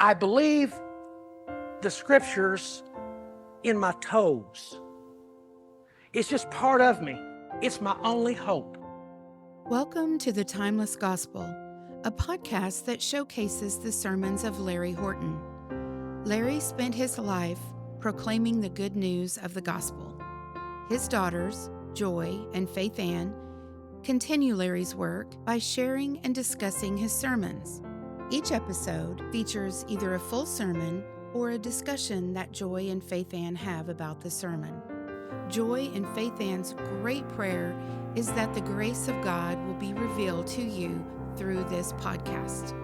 I believe the scriptures in my toes. It's just part of me. It's my only hope. Welcome to The Timeless Gospel, a podcast that showcases the sermons of Larry Horton. Larry spent his life proclaiming the good news of the gospel. His daughters, Joy and Faithann, continue Larry's work by sharing and discussing his sermons. Each episode features either a full sermon or a discussion that Joy and Faithann have about the sermon. Joy and Faithann's great prayer is that the grace of God will be revealed to you through this podcast.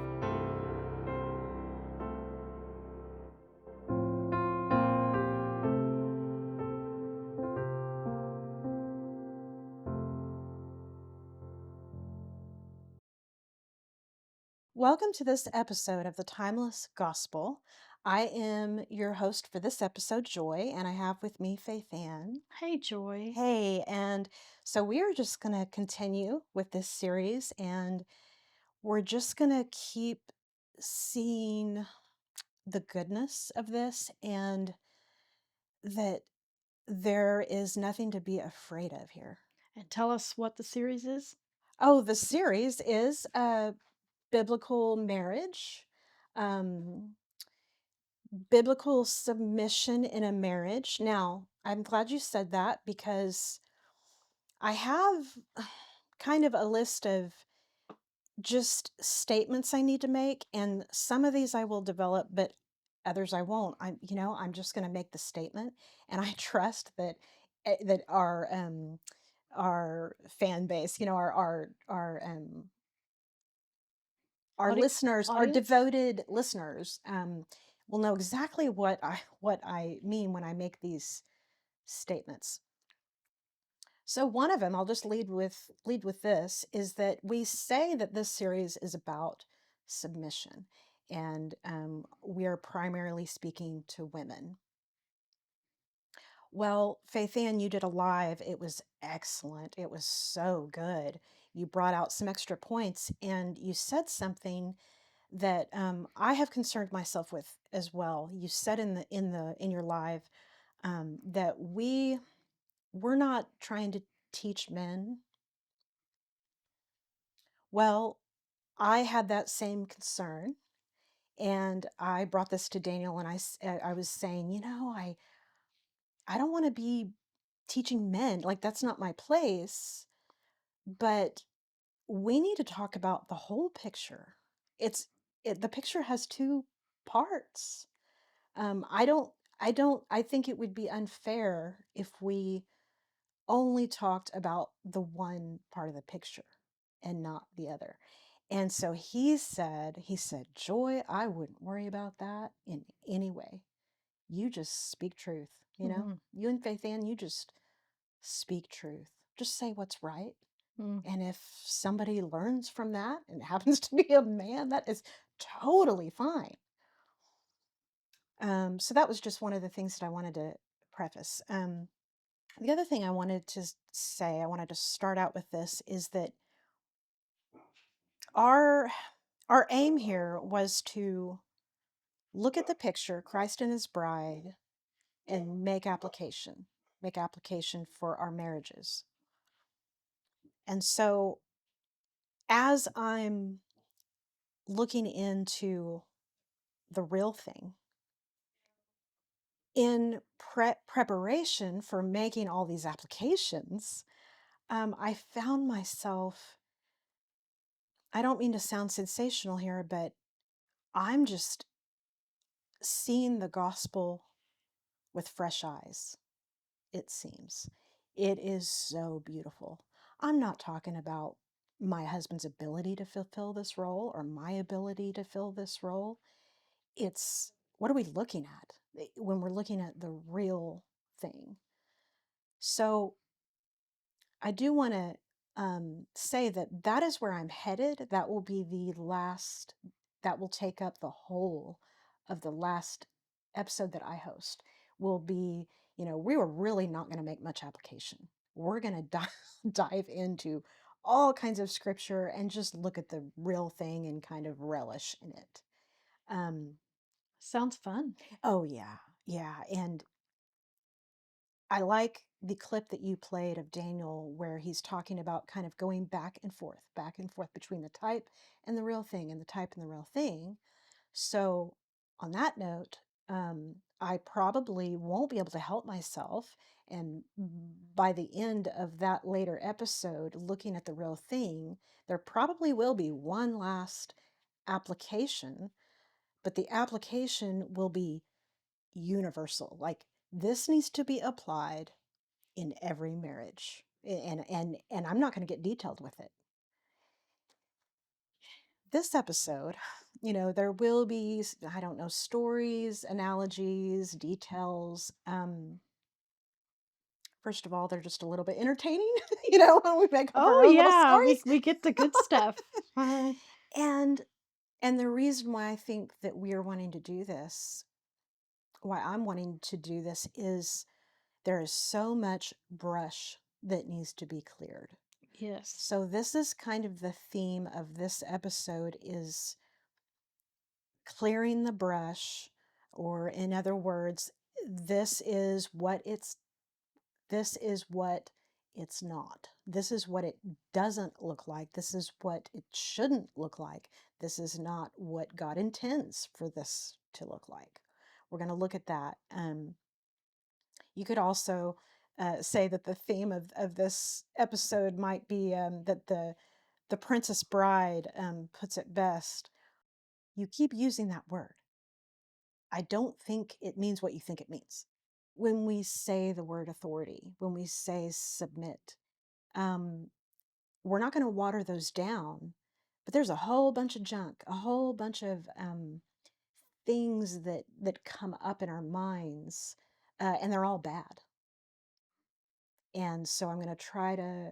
Welcome to this episode of the Timeless Gospel. I am your host for this episode, Joy, and I have with me Faithann. Hey, Joy. Hey, and so we are just going to continue with this series, and we're just going to keep seeing the goodness of this and that there is nothing to be afraid of here. And tell us what the series is. Oh, the series is biblical marriage. Biblical submission in a marriage. Now, I'm glad you said that because I have kind of a list of just statements I need to make, and some of these I will develop, but others I won't. I'm just going to make the statement, and I trust that that our fan base, our listeners, our audience? devoted listeners, will know exactly what I mean when I make these statements. So one of them, I'll just lead with this, is that we say that this series is about submission, and we are primarily speaking to women. Well, Faithann, you did a live. It was excellent. It was so good. You brought out some extra points, and you said something that I have concerned myself with as well. You said in your live that we're not trying to teach men. Well, I had that same concern, and I brought this to Daniel, and I was saying, I don't want to be teaching men, like that's not my place, but we need to talk about the whole picture. The picture has two parts. I don't, I think it would be unfair if we only talked about the one part of the picture and not the other. And so he said, Joy, I wouldn't worry about that in any way. You just speak truth, you and Faithann, you just speak truth. Just say what's right. And if somebody learns from that and happens to be a man, that is totally fine. So that was just one of the things that I wanted to preface. The other thing I wanted to say, I wanted to start out with this, is that our aim here was to look at the picture, Christ and his bride, and make application for our marriages. And so as I'm looking into the real thing, in preparation for making all these applications, I found myself, I don't mean to sound sensational here, but I'm just seeing the gospel with fresh eyes, it seems. It is so beautiful. I'm not talking about my husband's ability to fulfill this role or my ability to fill this role. It's, what are we looking at when we're looking at the real thing? So I do want to say that is where I'm headed. That will be that will take up the whole of the last episode that I host. Will be, we were really not going to make much application. We're going to dive into all kinds of scripture and just look at the real thing and kind of relish in it. Sounds fun. Oh, yeah. Yeah. And I like the clip that you played of Daniel where he's talking about kind of going back and forth between the type and the real thing and the type and the real thing. So, on that note, I probably won't be able to help myself. And by the end of that later episode, looking at the real thing, there probably will be one last application, but the application will be universal. Like, this needs to be applied in every marriage. And I'm not going to get detailed with it. This episode, there will be, I don't know, stories, analogies, details. First of all, they're just a little bit entertaining, when we make up our Oh own little yeah, stories. we get the good stuff. And the reason why I think that we are wanting to do this, why I'm wanting to do this, is there is so much brush that needs to be cleared. Yes. So this is kind of the theme of this episode, is clearing the brush, or in other words, this is what it's not. This is what it doesn't look like. This is what it shouldn't look like. This is not what God intends for this to look like. We're going to look at that. You could also say that the theme of this episode might be that the Princess Bride puts it best. You keep using that word. I don't think it means what you think it means. When we say the word authority, when we say submit, we're not going to water those down, but there's a whole bunch of junk, a whole bunch of things that come up in our minds, and they're all bad. And so I'm going to try to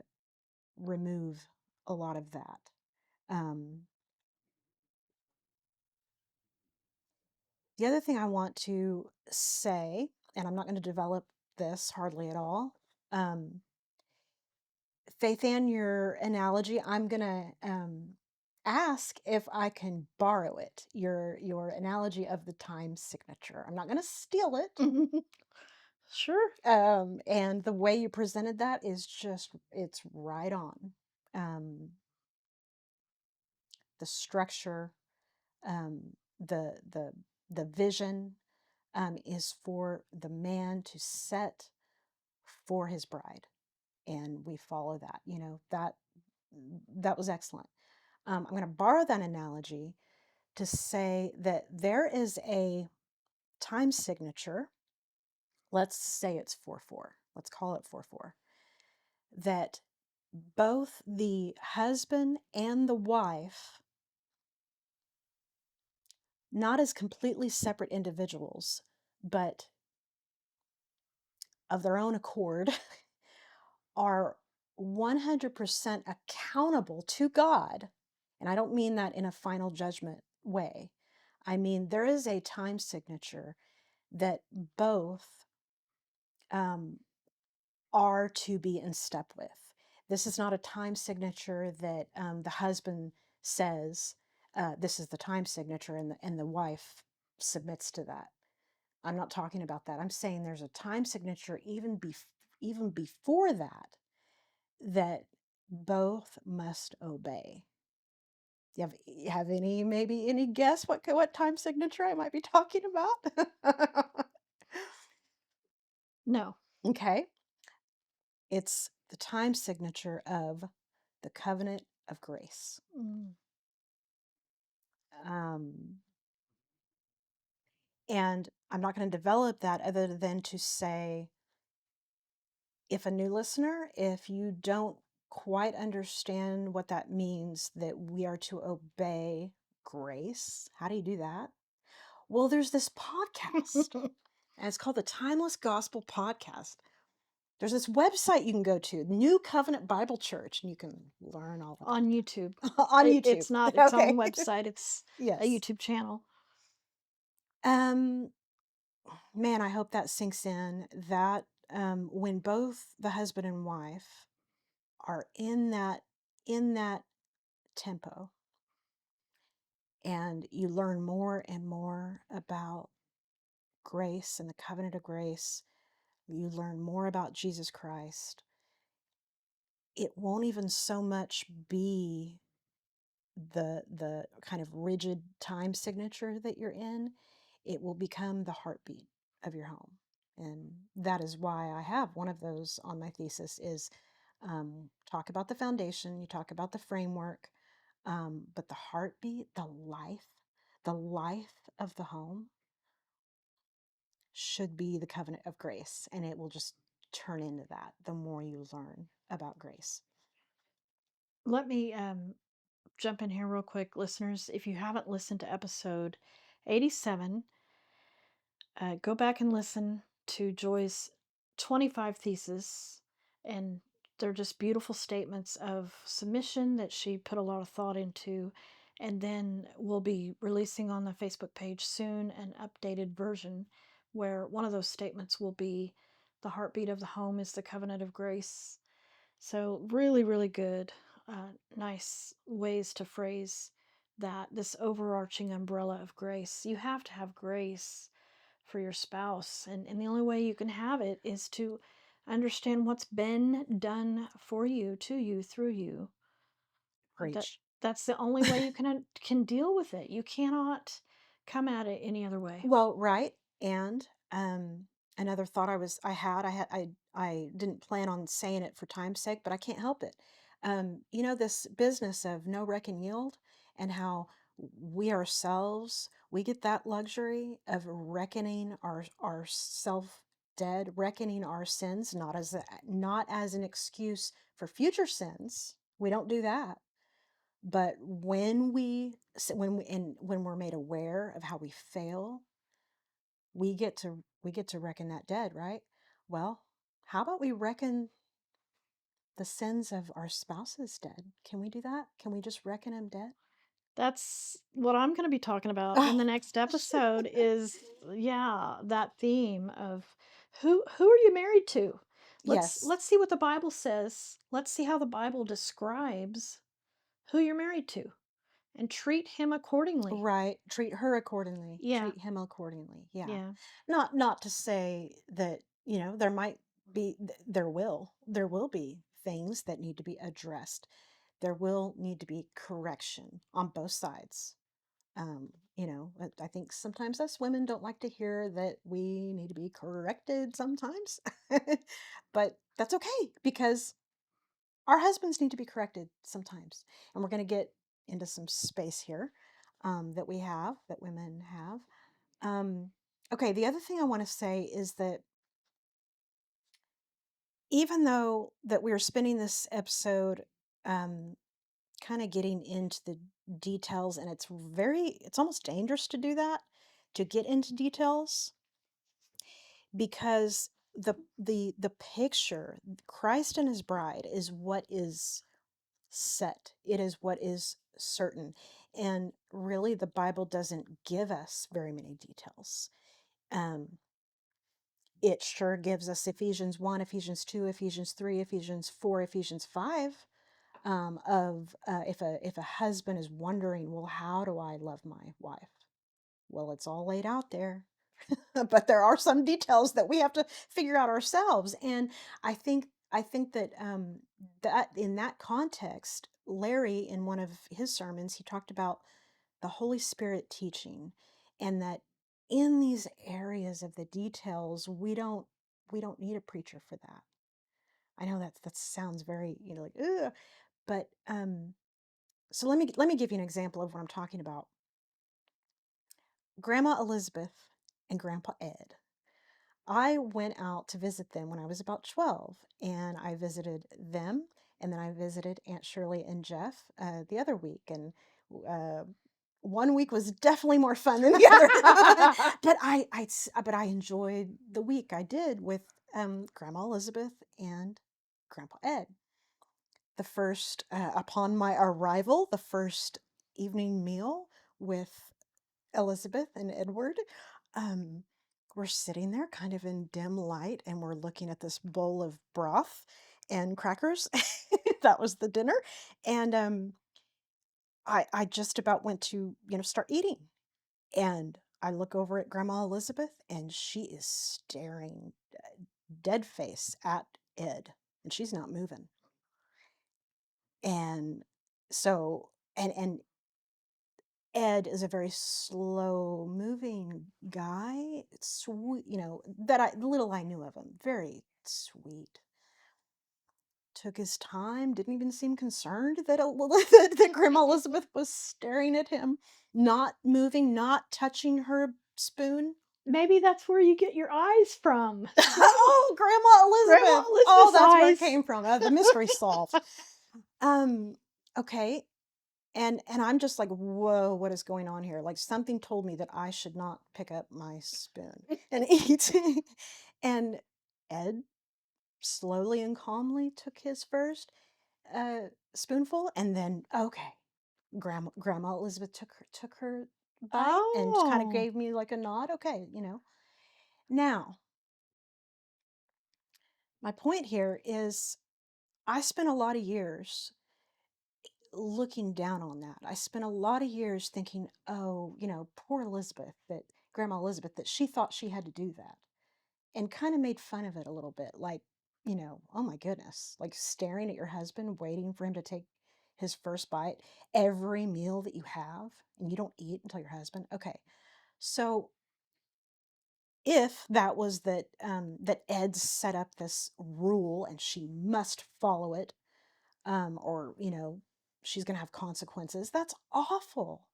remove a lot of that. The other thing I want to say, and I'm not going to develop this hardly at all, Faithann, your analogy, I'm going to ask if I can borrow it, your analogy of the time signature. I'm not going to steal it. Sure. And the way you presented that is just, it's right on. The structure, the vision is for the man to set for his bride, and we follow that. That was excellent. I'm going to borrow that analogy to say that there is a time signature. Let's say it's 4-4. Let's call it 4-4. That both the husband and the wife, not as completely separate individuals, but of their own accord, are 100% accountable to God. And I don't mean that in a final judgment way. I mean, there is a time signature that both are to be in step with. This is not a time signature that the husband says, this is the time signature, and the wife submits to that. I'm not talking about that. I'm saying there's a time signature even before that both must obey. You have any guess what time signature I might be talking about? No. Okay. It's the time signature of the covenant of grace. And I'm not going to develop that other than to say, if a new listener, if you don't quite understand what that means, that we are to obey grace, how do you do that? Well, there's this podcast, and it's called the Timeless Gospel Podcast. There's this website you can go to, New Covenant Bible Church, and you can learn all about On YouTube. on YouTube. It's not its Okay. own website. It's Yes. a YouTube channel. Man, I hope that sinks in, that when both the husband and wife are in that tempo, and you learn more and more about grace and the covenant of grace. You learn more about Jesus Christ. It won't even so much be the kind of rigid time signature that you're in. It will become the heartbeat of your home. And that is why I have one of those on my thesis is talk about the foundation, you talk about the framework, but the heartbeat, the life of the home should be the covenant of grace. And it will just turn into that the more you learn about grace. Let me jump in here real quick, listeners. If you haven't listened to episode 87, go back and listen to Joy's 25 theses, and they're just beautiful statements of submission that she put a lot of thought into. And then we'll be releasing on the Facebook page soon an updated version where one of those statements will be the heartbeat of the home is the covenant of grace. So really, really good, nice ways to phrase that, this overarching umbrella of grace. You have to have grace for your spouse, and the only way you can have it is to understand what's been done for you, to you, through you. Preach. That's the only way you can deal with it. You cannot come at it any other way. Well, right. And another thought I didn't plan on saying it for time's sake, but I can't help it. This business of no wreck and yield, and how we ourselves, we get that luxury of reckoning our self dead, reckoning our sins, not as an excuse for future sins. We don't do that. But when we're made aware of how we fail, we get to reckon that dead, right? Well, how about we reckon the sins of our spouses dead? Can we do that? Can we just reckon them dead? That's what I'm going to be talking about in the next episode is, yeah, that theme of who are you married to? Yes. Let's see what the Bible says. Let's see how the Bible describes who you're married to and treat him accordingly. Right. Treat her accordingly. Yeah. Treat him accordingly. Yeah. Yeah. Not to say that, there will be things that need to be addressed. There will need to be correction on both sides. I think sometimes us women don't like to hear that we need to be corrected sometimes, but that's okay because our husbands need to be corrected sometimes. And we're going to get into some space here that women have. Okay, the other thing I want to say is that even though that we're spending this episode kind of getting into the details, and it's almost dangerous to do that, to get into details, because the picture, Christ and his bride, is what is set. It is what is certain. And really the Bible doesn't give us very many details. It sure gives us Ephesians 1, Ephesians 2, Ephesians 3, Ephesians 4, Ephesians 5, if a husband is wondering, well, how do I love my wife? Well, it's all laid out there. But there are some details that we have to figure out ourselves. And I think that that in that context, Larry, in one of his sermons, he talked about the Holy Spirit teaching, and that in these areas of the details, we don't need a preacher for that. I know that sounds very, like, ugh, but so let me give you an example of what I'm talking about. Grandma Elizabeth and Grandpa Ed. I went out to visit them when I was about 12, and I visited them, and then I visited Aunt Shirley and Jeff the other week, and one week was definitely more fun than the other. But I enjoyed the week I did with Grandma Elizabeth and Grandpa Ed. The first, upon my arrival, the first evening meal with Elizabeth and Edward, we're sitting there kind of in dim light, and we're looking at this bowl of broth and crackers. That was the dinner. And I just about went to, start eating. And I look over at Grandma Elizabeth, and she is staring dead face at Ed, and she's not moving. And so, and Ed is a very slow moving guy. It's sweet, that little I knew of him. Very sweet. Took his time, didn't even seem concerned that, that Grandma Elizabeth was staring at him, not moving, not touching her spoon. Maybe that's where you get your eyes from. Oh, Grandma Grandma Elizabeth. Oh, Elizabeth's that's where it eyes. came from. The mystery solved. Okay. And I'm just like, whoa, what is going on here? Like something told me that I should not pick up my spoon and eat. And Ed slowly and calmly took his first spoonful, and then okay, Grandma Elizabeth took her bite and kind of Oh. gave me like a nod. Okay, Now, my point here is I spent a lot of years looking down on that. I spent a lot of years thinking, oh, poor Elizabeth, that Grandma Elizabeth, that she thought she had to do that, and kind of made fun of it a little bit. Like, oh my goodness, like staring at your husband, waiting for him to take his first bite every meal that you have, and you don't eat until your husband. Okay. So if that was that Ed set up this rule and she must follow it, or she's going to have consequences, that's awful.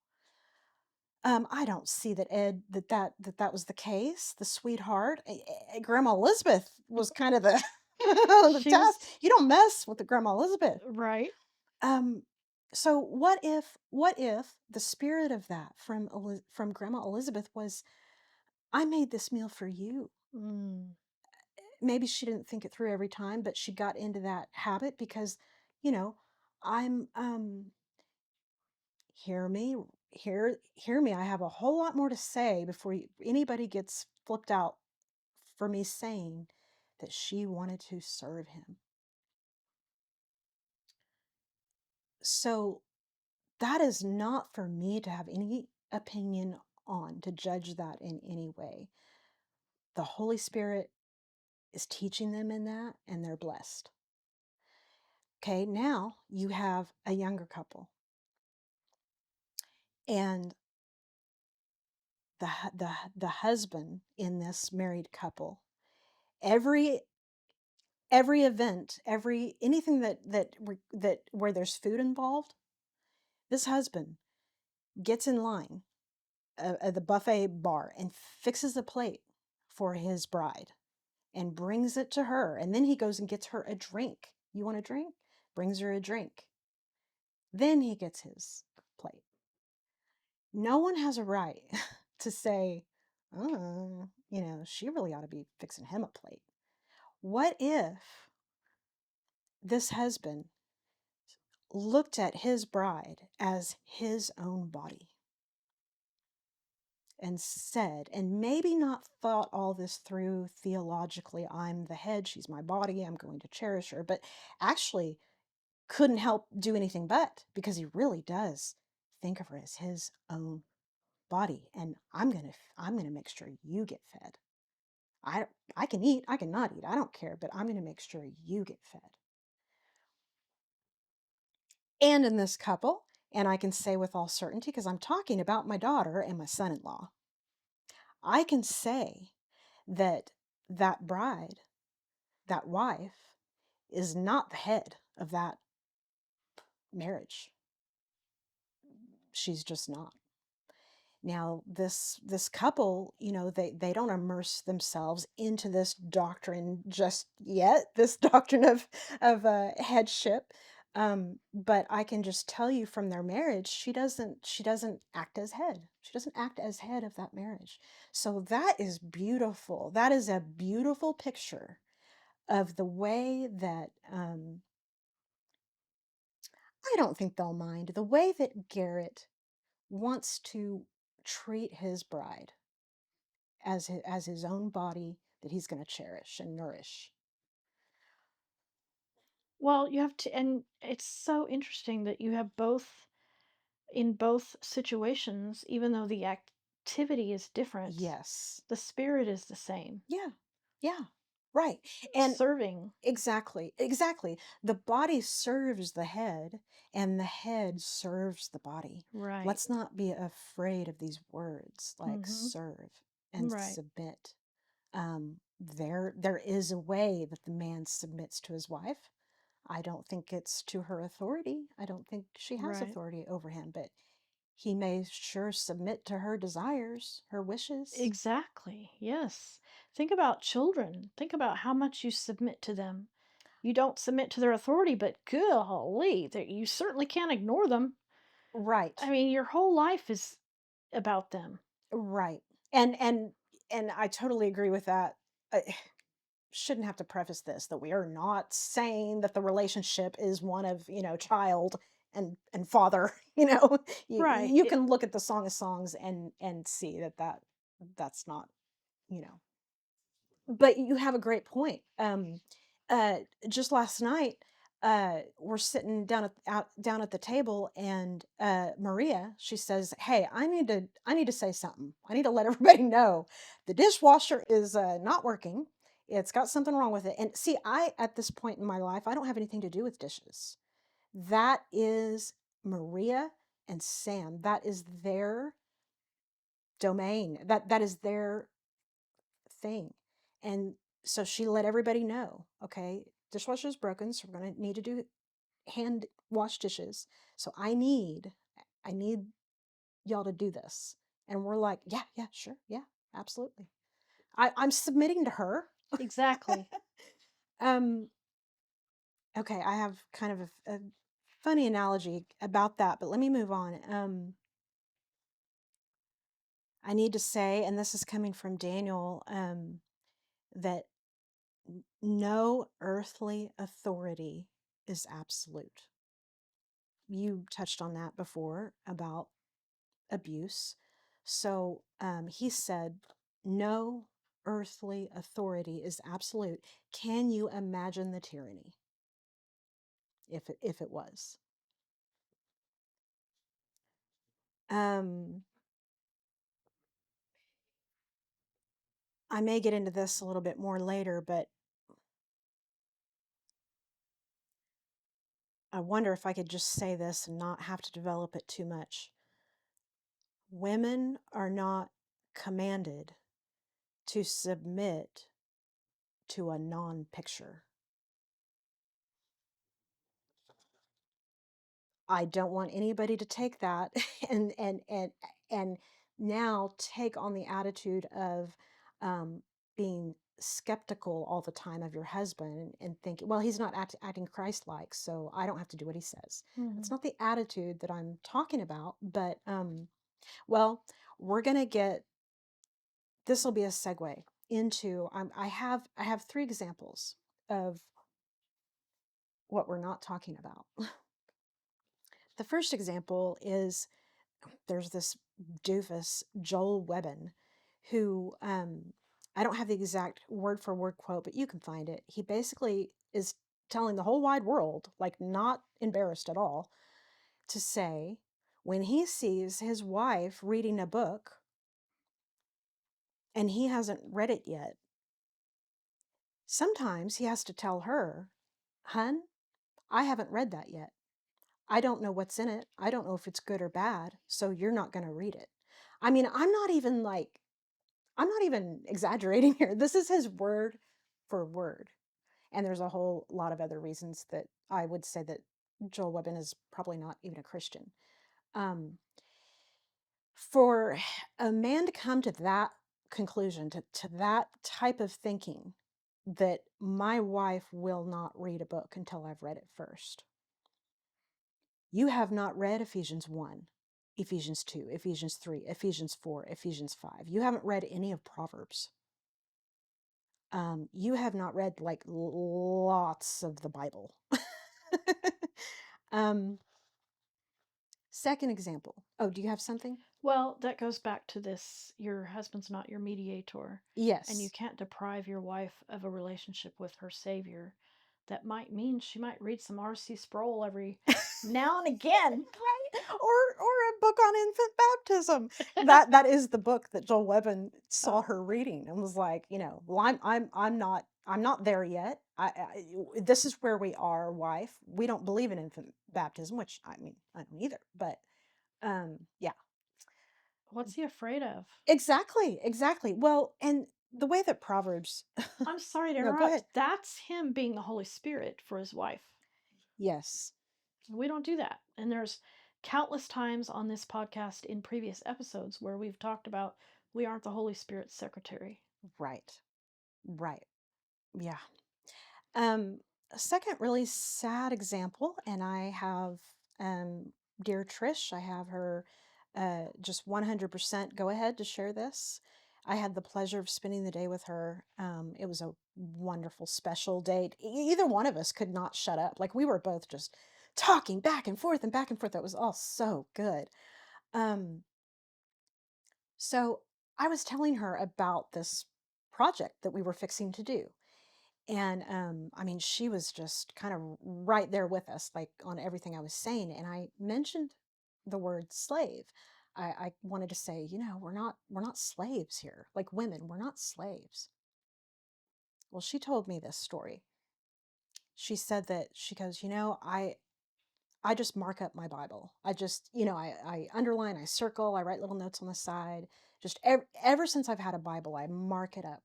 I don't see that Ed that was the case. The sweetheart, Grandma Elizabeth was kind of the the She was test. You don't mess with the Grandma Elizabeth. right. So what if the spirit of that from Grandma Elizabeth was, I made this meal for you. Mm. Maybe she didn't think it through every time, but she got into that habit because, you know, I'm hear me, hear me. I have a whole lot more to say before anybody gets flipped out for me saying that she wanted to serve him. So that is not for me to have any opinion on, to judge that in any way. The Holy Spirit is teaching them in that, and they're blessed. Okay, now you have a younger couple, and the husband in this married couple, every event, anything that where there's food involved, this husband gets in line at the buffet bar and fixes a plate for his bride and brings it to her, and then he goes and gets her a drink. You want a drink? Brings her a drink. Then he gets his plate. No one has a right to say, oh, she really ought to be fixing him a plate. What if this husband looked at his bride as his own body and said, and maybe not thought all this through theologically, I'm the head, she's my body, I'm going to cherish her, but actually couldn't help do anything but, because he really does think of her as his own body, and I'm gonna make sure you get fed. I can eat, I can not eat, I don't care, but I'm gonna make sure you get fed. And in this couple, and I can say with all certainty, because I'm talking about my daughter and my son-in-law, I can say that that bride, that wife, is not the head of that marriage. She's just not. Now, this couple, they don't immerse themselves into this doctrine just yet, this doctrine of headship. But I can just tell you from their marriage, she doesn't act as head. She doesn't act as head of that marriage. So that is beautiful. That is a beautiful picture of the way that I don't think they'll mind the way that Garrett wants to treat his bride as his own body that he's going to cherish and nourish. Well, you have to, and it's so interesting that you have both in both situations, even though the activity is different, Yes. the spirit is the same. Yeah. Yeah. Right. And Serving. exactly. The body serves the head, and the head serves the body. Right. Let's not be afraid of these words like serve and Right. submit. There is a way that the man submits to his wife. I don't think it's to her authority. I don't think she has Right. authority over him, but he may sure submit to her desires, her wishes. Exactly. Yes. Think about children. Think about how much you submit to them. You don't submit to their authority, but golly, you certainly can't ignore them. Right. I mean, your whole life is about them. Right. And I totally agree with that. I shouldn't have to preface this that we are not saying that the relationship is one of, child and father, Right. you can look at the Song of Songs and see that's not, you know. But you have a great point. Uh, just last night, we're sitting down at the table, and Maria, she says, "Hey, I need to say something. I need to let everybody know the dishwasher is not working. It's got something wrong with it." And see, at this point in my life, I don't have anything to do with dishes. That is Maria and Sam. That is their domain. That is their thing. And so she let everybody know, okay, dishwasher is broken, so we're going to need to do hand wash dishes. So I need y'all to do this. And we're like, yeah, sure. Yeah, absolutely. I'm submitting to her. Exactly. Okay, I have kind of a funny analogy about that, but let me move on. I need to say, and this is coming from Daniel, that no earthly authority is absolute. You touched on that before about abuse. So he said, no earthly authority is absolute. Can you imagine the tyranny if it was? I may get into this a little bit more later, but I wonder if I could just say this and not have to develop it too much. Women are not commanded to submit to a non-picture. I don't want anybody to take that and now take on the attitude of being skeptical all the time of your husband and think, well, he's not acting Christ-like, so I don't have to do what he says. That's not the attitude that I'm talking about, but well, we're gonna get. This will be a segue into. I have 3 examples of what we're not talking about. The first example is there's this doofus, Joel Webbin, who I don't have the exact word for word quote, but you can find it. He basically is telling the whole wide world, like not embarrassed at all, to say when he sees his wife reading a book and he hasn't read it yet, sometimes he has to tell her, "Hun, I haven't read that yet. I don't know what's in it. I don't know if it's good or bad, so you're not going to read it." I mean, I'm not even exaggerating here. This is his word for word. And there's a whole lot of other reasons that I would say that Joel Webbin is probably not even a Christian. For a man to come to that conclusion, to that type of thinking, that my wife will not read a book until I've read it first. You have not read Ephesians 1, Ephesians 2, Ephesians 3, Ephesians 4, Ephesians 5. You haven't read any of Proverbs. You have not read like lots of the Bible. Second example. Oh, do you have something? Well, that goes back to this, your husband's not your mediator. Yes. And you can't deprive your wife of a relationship with her Savior. That might mean she might read some R.C. Sproul every now and again. Right. Or book on infant baptism. That is the book that Joel Webben saw her reading and was like, well, I'm not there yet. This is where we are, wife. We don't believe in infant baptism, which I mean, I don't either. But yeah, What's he afraid of? exactly. Well, and the way that Proverbs, I'm sorry to no, go ahead. interrupt. That's him being the Holy Spirit for his wife. Yes, We don't do that. And there's countless times on this podcast in previous episodes where we've talked about we aren't the Holy Spirit's secretary. right. Yeah. Um, a second really sad example, and I have dear Trish, I have her just 100% go ahead to share this. I had the pleasure of spending the day with her. It was a wonderful, special date. Either one of us could not shut up. Like we were both just talking back and forth and back and forth. It was all so good. So I was telling her about this project that we were fixing to do. And I mean, she was just kind of right there with us, like on everything I was saying. And I mentioned the word slave. I wanted to say, we're not slaves here. Like women, we're not slaves. Well, she told me this story. She said that she goes, I just mark up my Bible. I just, I underline, I circle, I write little notes on the side. Just ever since I've had a Bible, I mark it up.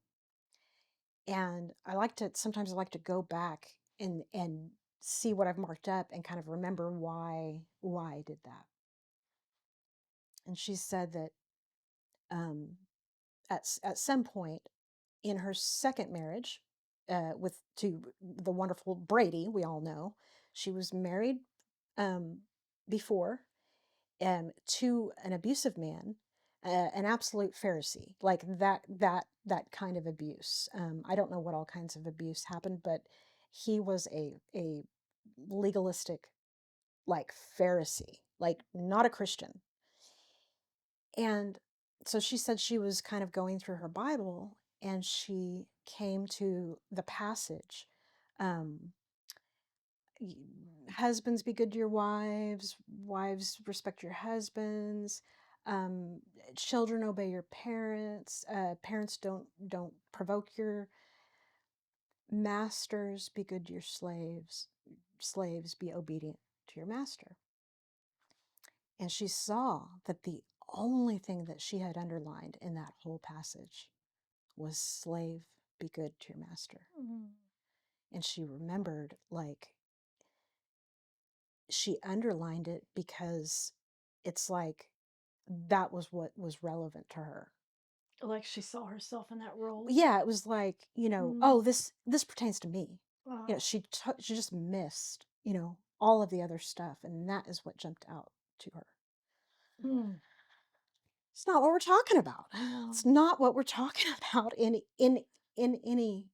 And sometimes I like to go back and see what I've marked up and kind of remember why I did that. And she said that um, at some point in her second marriage, to the wonderful Brady, we all know, she was married before to an abusive man, an absolute Pharisee, like that kind of abuse. I don't know what all kinds of abuse happened, but he was a legalistic, like Pharisee, like not a Christian. And so she said she was kind of going through her Bible, and she came to the passage. Um, Husbands, be good to your wives. Wives, respect your husbands. um, Children, obey your parents. Parents, don't provoke your masters. Be good to your slaves. Slaves, be obedient to your master. And she saw that the only thing that she had underlined in that whole passage was slave, be good to your master. Mm-hmm. And she remembered, like, she underlined it because it's like that was what was relevant to her. Like she saw herself in that role. Yeah, it was like, oh, this pertains to me. Wow. She just missed, all of the other stuff, and that is what jumped out to her. Mm. It's not what we're talking about. No. It's not what we're talking about in any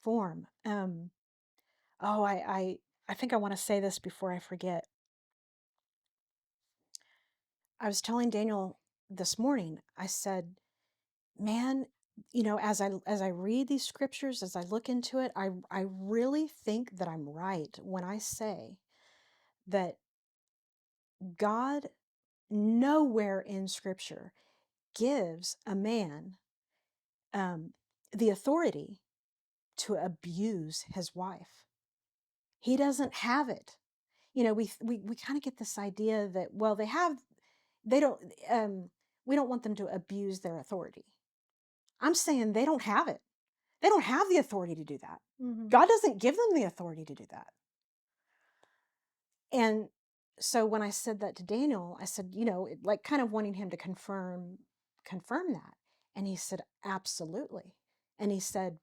form. I think I want to say this before I forget. I was telling Daniel this morning, I said, man, as I read these scriptures, as I look into it, I really think that I'm right when I say that God nowhere in scripture gives a man the authority to abuse his wife. He doesn't have it. We kind of get this idea that, well, they don't, we don't want them to abuse their authority. I'm saying they don't have it. They don't have the authority to do that. Mm-hmm. God doesn't give them the authority to do that. And so when I said that to Daniel, I said, like kind of wanting him to confirm that. And he said, absolutely. And he said,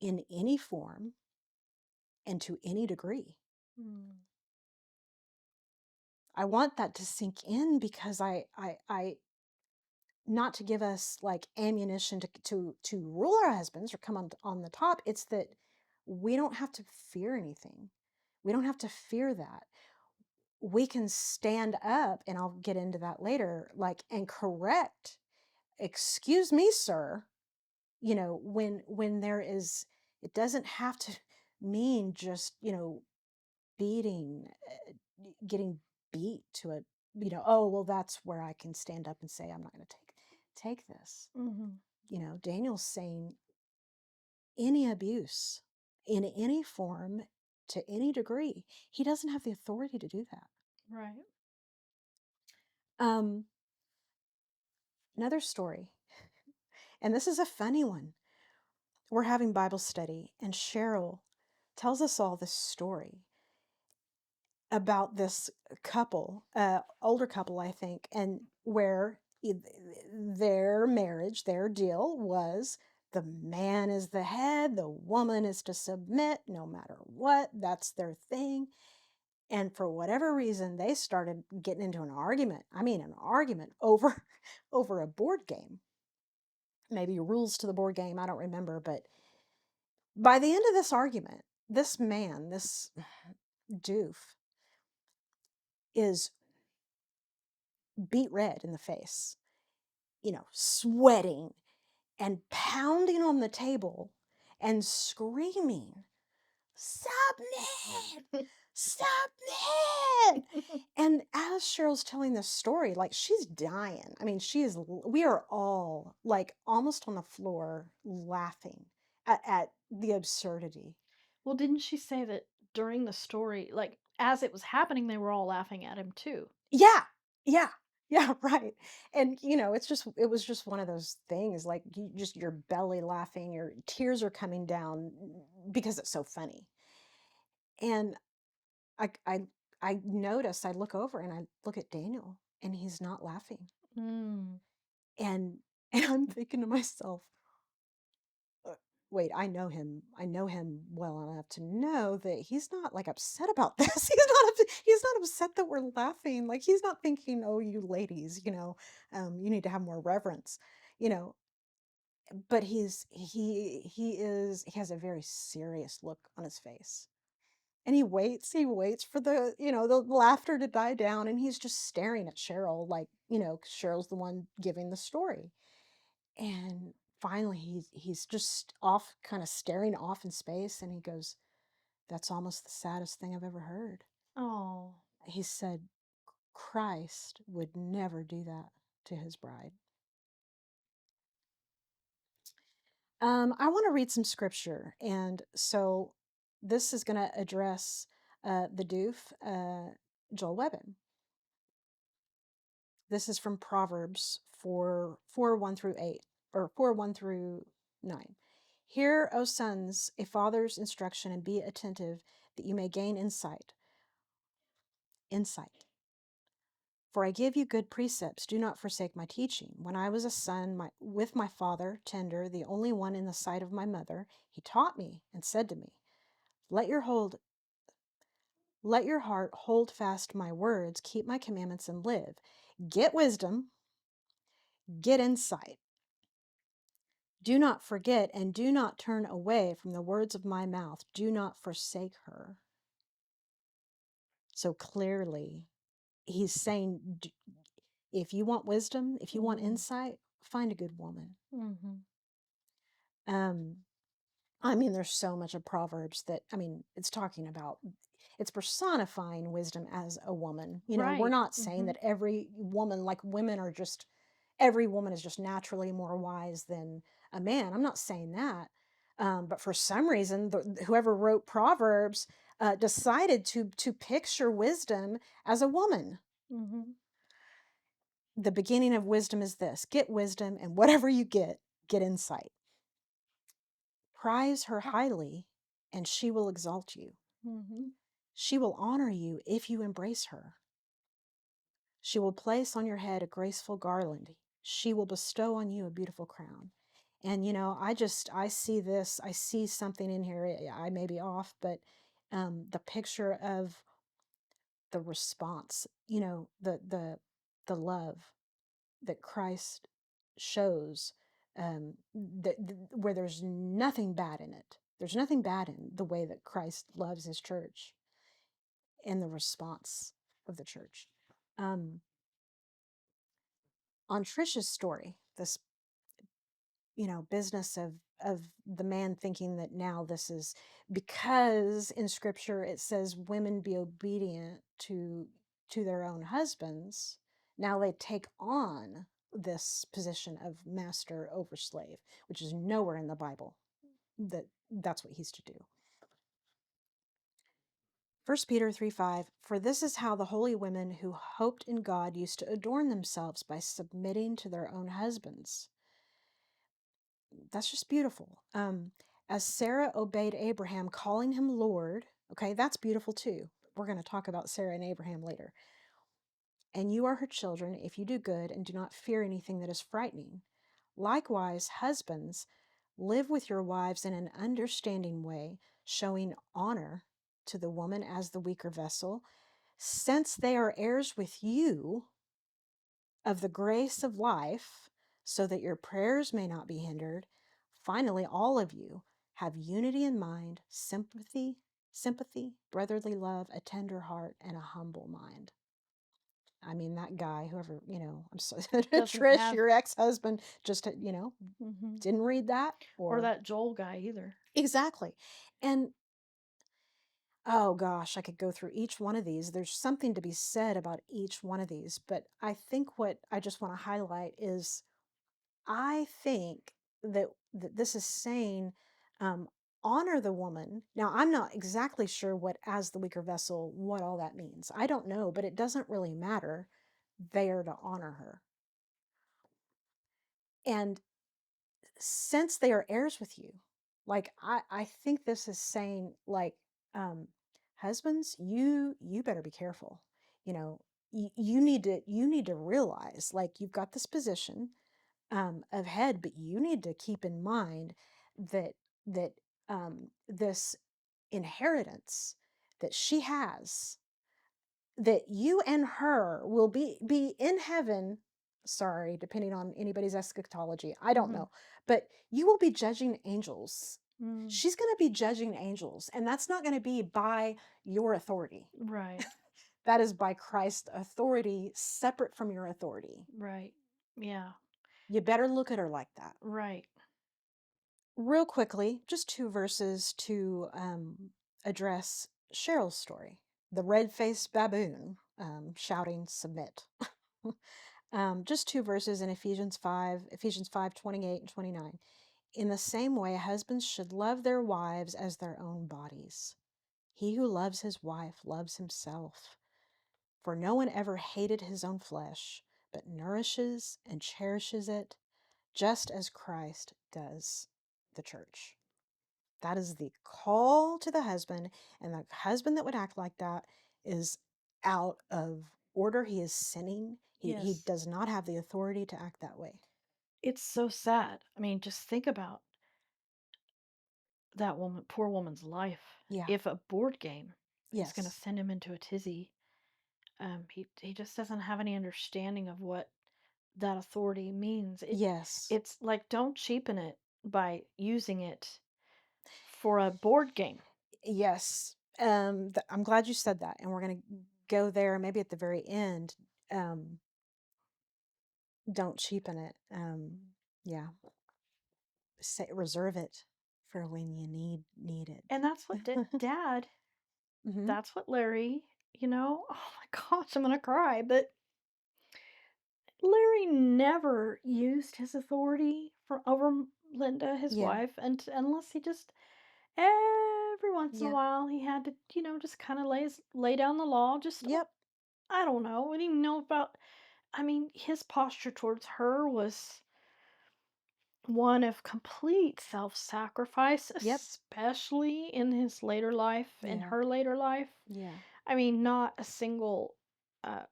in any form and to any degree. Mm. I want that to sink in because I not to give us like ammunition to rule our husbands or come on the top. It's that we don't have to fear anything. We don't have to fear that. We can stand up, and I'll get into that later, like, and correct, excuse me, sir, when there is, it doesn't have to mean just, beating, getting beat to a oh, well, that's where I can stand up and say, I'm not going to take this. Mm-hmm. Daniel's saying any abuse in any form to any degree, he doesn't have the authority to do that. Right. Another story, and this is a funny one. We're having Bible study, and Cheryl tells us all this story about this couple, older couple, I think, and where their marriage, their deal was the man is the head, the woman is to submit no matter what. That's their thing. And for whatever reason, they started getting into an argument. I mean, an argument over over a board game. Maybe rules to the board game, I don't remember, but by the end of this argument, this man, this doof, is beat red in the face, sweating and pounding on the table and screaming, "Submit! Submit!" And as Cheryl's telling this story, like, she's dying. I mean, we are all like almost on the floor laughing at the absurdity. Well, didn't she say that during the story, like as it was happening, they were all laughing at him too? Yeah. Yeah. Yeah, right. And it was just one of those things, like, your belly laughing, your tears are coming down because it's so funny. And I I I notice, I look over and I look at Daniel and he's not laughing. Mm. And and I'm thinking to myself, "Uh, wait, I know him. I know him well enough to know that he's not like upset about this. He's not upset that we're laughing. Like, he's not thinking, oh, you ladies, you need to have more reverence, you know. But he has a very serious look on his face. And he waits for the laughter to die down, and he's just staring at Cheryl like, 'cause Cheryl's the one giving the story. And finally he's just off, kind of staring off in space, and he goes, "That's almost the saddest thing I've ever heard." Oh. He said, "Christ would never do that to his bride." I want to read some scripture, and so this is going to address the doof, Joel Webben. This is from Proverbs 4:1 through 8, or 4:1 through 9. Hear, O sons, a father's instruction, and be attentive, that you may gain insight. Insight. For I give you good precepts. Do not forsake my teaching. When I was a son, with my father, tender, the only one in the sight of my mother, he taught me and said to me, Let your heart hold fast my words, keep my commandments and live. Get wisdom, get insight. Do not forget and do not turn away from the words of my mouth. Do not forsake her. So clearly, he's saying, if you want wisdom, if you want insight, find a good woman. Um, I mean, there's so much of Proverbs that, it's talking about, it's personifying wisdom as a woman. We're Right. not saying that every woman, like every woman is just naturally more wise than a man. I'm not saying that. But for some reason, whoever wrote Proverbs decided to picture wisdom as a woman. The beginning of wisdom is this: get wisdom, and whatever you get insight. Prize her highly, and she will exalt you. She will honor you if you embrace her. She will place on your head a graceful garland. She will bestow on you a beautiful crown. And, I see this, I see something in here. I may be off, but the picture of the response, the love that Christ shows, where there's nothing bad in it. There's nothing bad in the way that Christ loves his church and the response of the church. On Trisha's story, this, business of the man thinking that now this is because in scripture it says women be obedient to to their own husbands, now they take on this position of master over slave, which is nowhere in the Bible that's what he's to do. 1 Peter 3:5, for this is how the holy women who hoped in God used to adorn themselves by submitting to their own husbands. That's just beautiful. As Sarah obeyed Abraham, calling him Lord, okay, that's beautiful too. We're going to talk about Sarah and Abraham later. And you are her children if you do good and do not fear anything that is frightening. Likewise, husbands, live with your wives in an understanding way, showing honor to the woman as the weaker vessel, since they are heirs with you of the grace of life, so that your prayers may not be hindered. Finally, all of you have unity in mind, sympathy, brotherly love, a tender heart, and a humble mind. I mean, that guy, whoever, I'm sorry, Doesn't Trish, have your ex-husband, just, Mhm. didn't read that, or that Joel guy either. Exactly. And oh gosh, I could go through each one of these. There's something to be said about each one of these, but I think what I just want to highlight is I think that this is saying honor the woman. Now, I'm not exactly sure what as the weaker vessel, what all that means. I don't know, but it doesn't really matter. They are to honor her. And since they are heirs with you, like I think this is saying like husbands, you better be careful. You know, you need to realize like you've got this position of head, but you need to keep in mind that this inheritance that she has, that you and her will be in heaven. Sorry, depending on anybody's eschatology, I don't Mhm. know, but you will be judging angels. Mm. She's going to be judging angels, and that's not going to be by your authority. Right. That is by Christ's authority, separate from your authority. Right. Yeah. You better look at her like that. Right. Real quickly, just 2 verses to address Cheryl's story. The red-faced baboon shouting, submit. Just 2 verses in Ephesians 5:28 and 29. In the same way, husbands should love their wives as their own bodies. He who loves his wife loves himself. For no one ever hated his own flesh, but nourishes and cherishes it, just as Christ does the church. That is the call to the husband, and the husband that would act like that is out of order. He is sinning. He Yes. does not have the authority to act that way. It's so sad. I mean, just think about that woman, poor woman's life. Yeah. If a board game is going to Yes. send him into a tizzy, he just doesn't have any understanding of what that authority means. Yes. It's like, don't cheapen it by using it for a board game. Yes. I'm glad you said that, and we're going to go there maybe at the very end. Don't cheapen it. Yeah. Reserve it for when you need it. And that's what Dad, Mhm. that's what Larry, oh my gosh, I'm going to cry, but Larry never used his authority for over Linda, his Yeah. wife, and unless he just every once in a Yeah. while he had to, just kind of lay down the law. Just Yep. I don't know. I didn't even know about. I mean, his posture towards her was one of complete self-sacrifice, Yep. especially in his later life, in Yeah. her later life. Yeah. I mean, not a single, uh,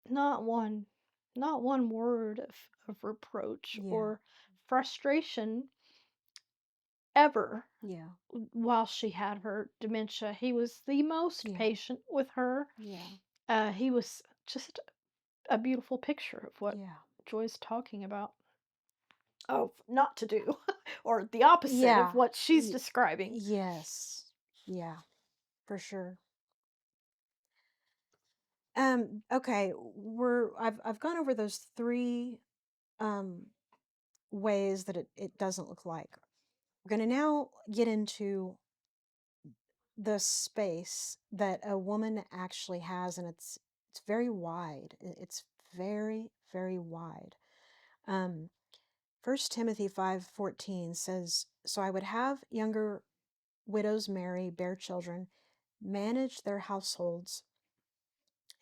not one, not one word of reproach Yeah. or frustration ever Yeah. while she had her dementia. He was the most Yeah. patient with her. Yeah. He was just a beautiful picture of what Yeah. Joy's talking about. Of not to do, or the opposite Yeah. of what she's Y- describing. Yes. Yeah. For sure. Okay, I've gone over those 3 um ways that it doesn't look like. We're going to now get into the space that a woman actually has, and It's very wide. It's very, very wide. 1 Timothy 5:14 says, "So I would have younger widows marry, bear children, manage their households,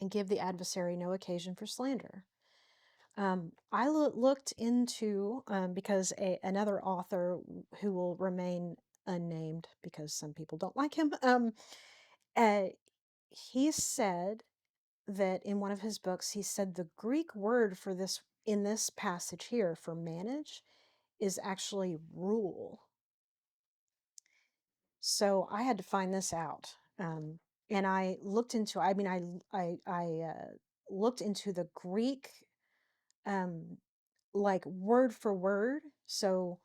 and give the adversary no occasion for slander." I looked into, because another author who will remain unnamed because some people don't like him, uh, he said that in one of his books, he said the Greek word for this in this passage here for manage is actually rule. So I had to find this out. And I looked into, I mean, I looked into the Greek, um, like word for word. So,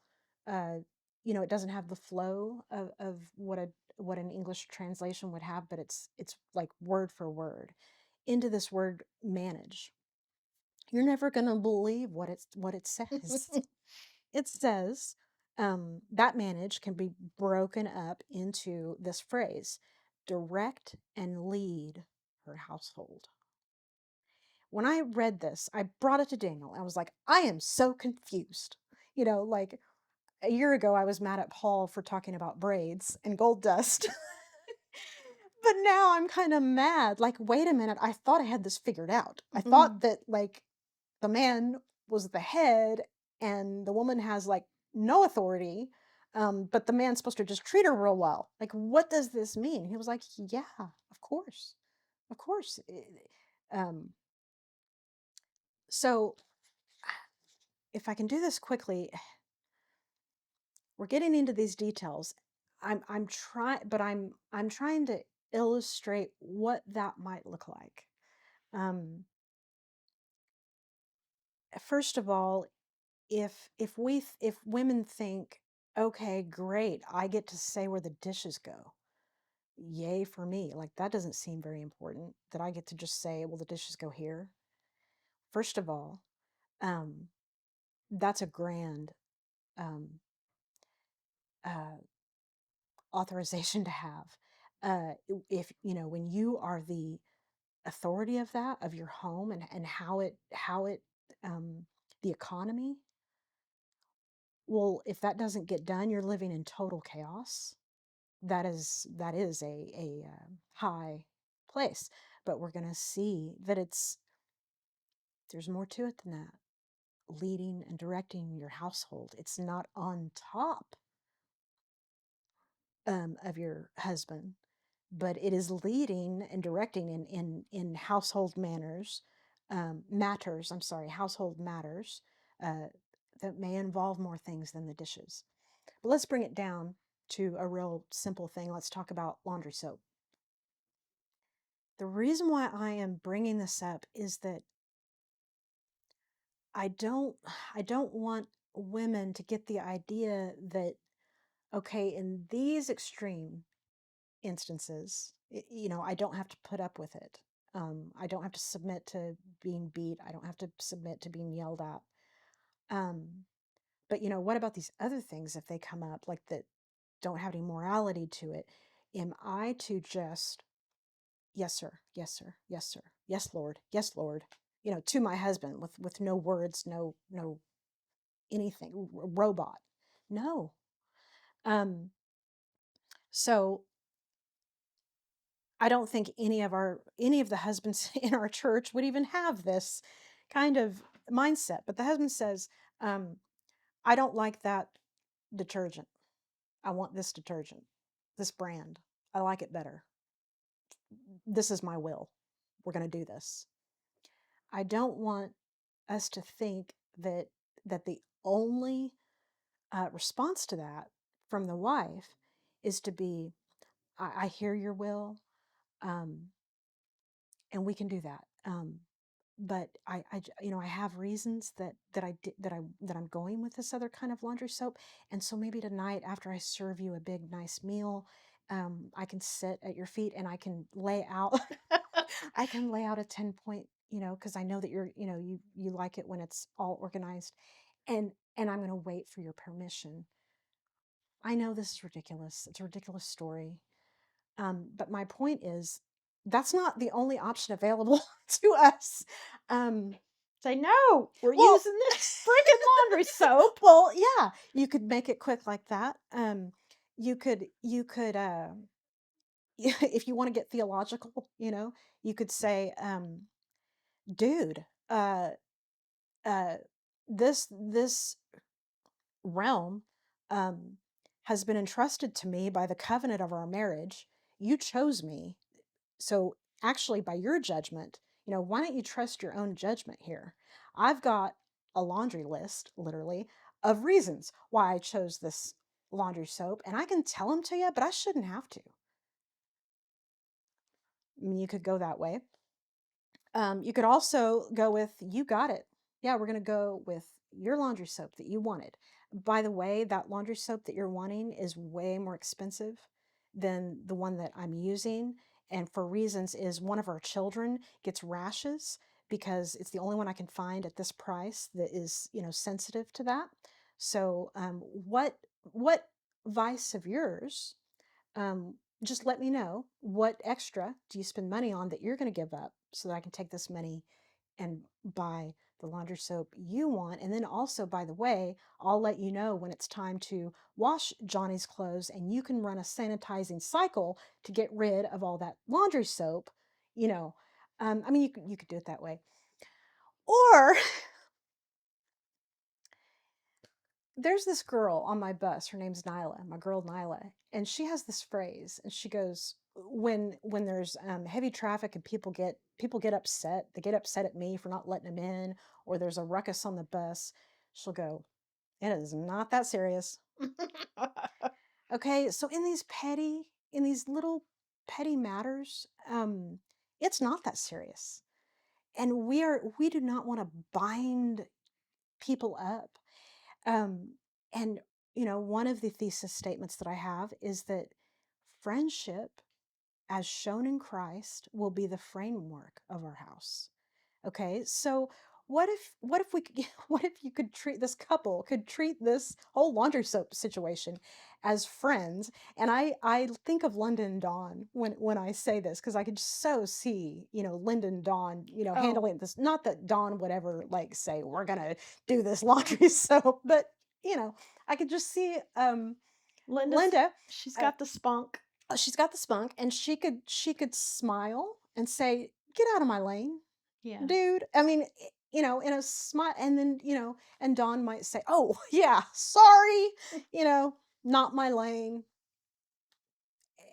uh, it doesn't have the flow of what an English translation would have, but it's like word for word into this word manage. You're never going to believe what it says. It says that manage can be broken up into this phrase: direct and lead her household. When I read this, I brought it to Daniel. I was like, I am so confused. Like a year ago, I was mad at Paul for talking about braids and gold dust. But now I'm kind of mad. Like, wait a minute. I thought I had this figured out. I thought that, like, the man was the head and the woman has, like, no authority. But the man's supposed to just treat her real well. Like, what does this mean? He was like, yeah, of course. Of course. Um, so if I can do this quickly, we're getting into these details. I'm trying to illustrate what that might look like. First of all, if women think, okay, great, I get to say where the dishes go, yay for me. Like, that doesn't seem very important that I get to just say, well, the dishes go here. First of all, that's a grand um, uh, authorization to have. If when you are the authority of that, of your home, and how it the economy, well, if that doesn't get done, you're living in total chaos. That is a high place, but we're going to see that there's more to it than that. Leading and directing your household, it's not on top of your husband, but it is leading and directing in household matters. I'm sorry, household matters that may involve more things than the dishes. But let's bring it down to a real simple thing. Let's talk about laundry soap. The reason why I am bringing this up is that I don't I don't want women to get the idea that, okay, in these extreme instances, I don't have to put up with it. I don't have to submit to being beat. I don't have to submit to being yelled at. But what about these other things if they come up, like, that don't have any morality to it? Am I to just, yes, sir, yes, sir, yes, sir, yes, Lord, to my husband with no words, no anything, robot? No. So I don't think any of the husbands in our church would even have this kind of mindset. But the husband says, I don't like that detergent. I want this detergent, this brand. I like it better. This is my will. We're going to do this. I don't want us to think that the only response to that from the wife is to be, I hear your will, and we can do that. But I have reasons that I'm going with this other kind of laundry soap, and so maybe tonight after I serve you a big nice meal, I can sit at your feet and I can lay out I can lay out a 10-point, because I know that you like it when it's all organized, and I'm going to wait for your permission. I know this is ridiculous. It's a ridiculous story. But my point is, that's not the only option available to us. Say, no, we're Well, using this freaking laundry soap. well, yeah, you could make it quick like that. You could, if you want to get theological, you could say, dude, uh, this realm um, has been entrusted to me by the covenant of our marriage. You chose me. So actually, by your judgment, why don't you trust your own judgment here? I've got a laundry list, literally, of reasons why I chose this laundry soap, and I can tell them to you, but I shouldn't have to. I mean, you could go that way. You could also go with, you got it. Yeah, we're going to go with your laundry soap that you wanted. By the way, that laundry soap that you're wanting is way more expensive than the one that I'm using. And for reasons is one of our children gets rashes because it's the only one I can find at this price that is, sensitive to that. So what vice of yours, just let me know, what extra do you spend money on that you're going to give up so that I can take this money and buy the laundry soap you want. And then also, by the way, I'll let you know when it's time to wash Johnny's clothes, and you can run a sanitizing cycle to get rid of all that laundry soap. I mean, you could do it that way. Or there's this girl on my bus. Her name's Nyla, my girl Nyla, and she has this phrase. And she goes, when there's heavy traffic and people get upset. They get upset at me for not letting them in, or there's a ruckus on the bus. She'll go, "It is not that serious." Okay, so in these little petty matters, it's not that serious, and we do not want to bind people up. Um, and, one of the thesis statements that I have is that friendship, as shown in Christ, will be the framework of our house. Okay, so what if we could, what if you could treat this couple could treat this whole laundry soap situation as friends? And I think of Linda and Dawn when I say this, because I could so see, Linda and Dawn, Oh, handling this. Not that Dawn would ever like say, we're gonna do this laundry soap, but I could just see Linda, she's uh, got the spunk. she's got the spunk, and she could smile and say, get out of my lane, Yeah. dude. I mean, in a smile. And then, and Dawn might say, oh, yeah, sorry, not my lane.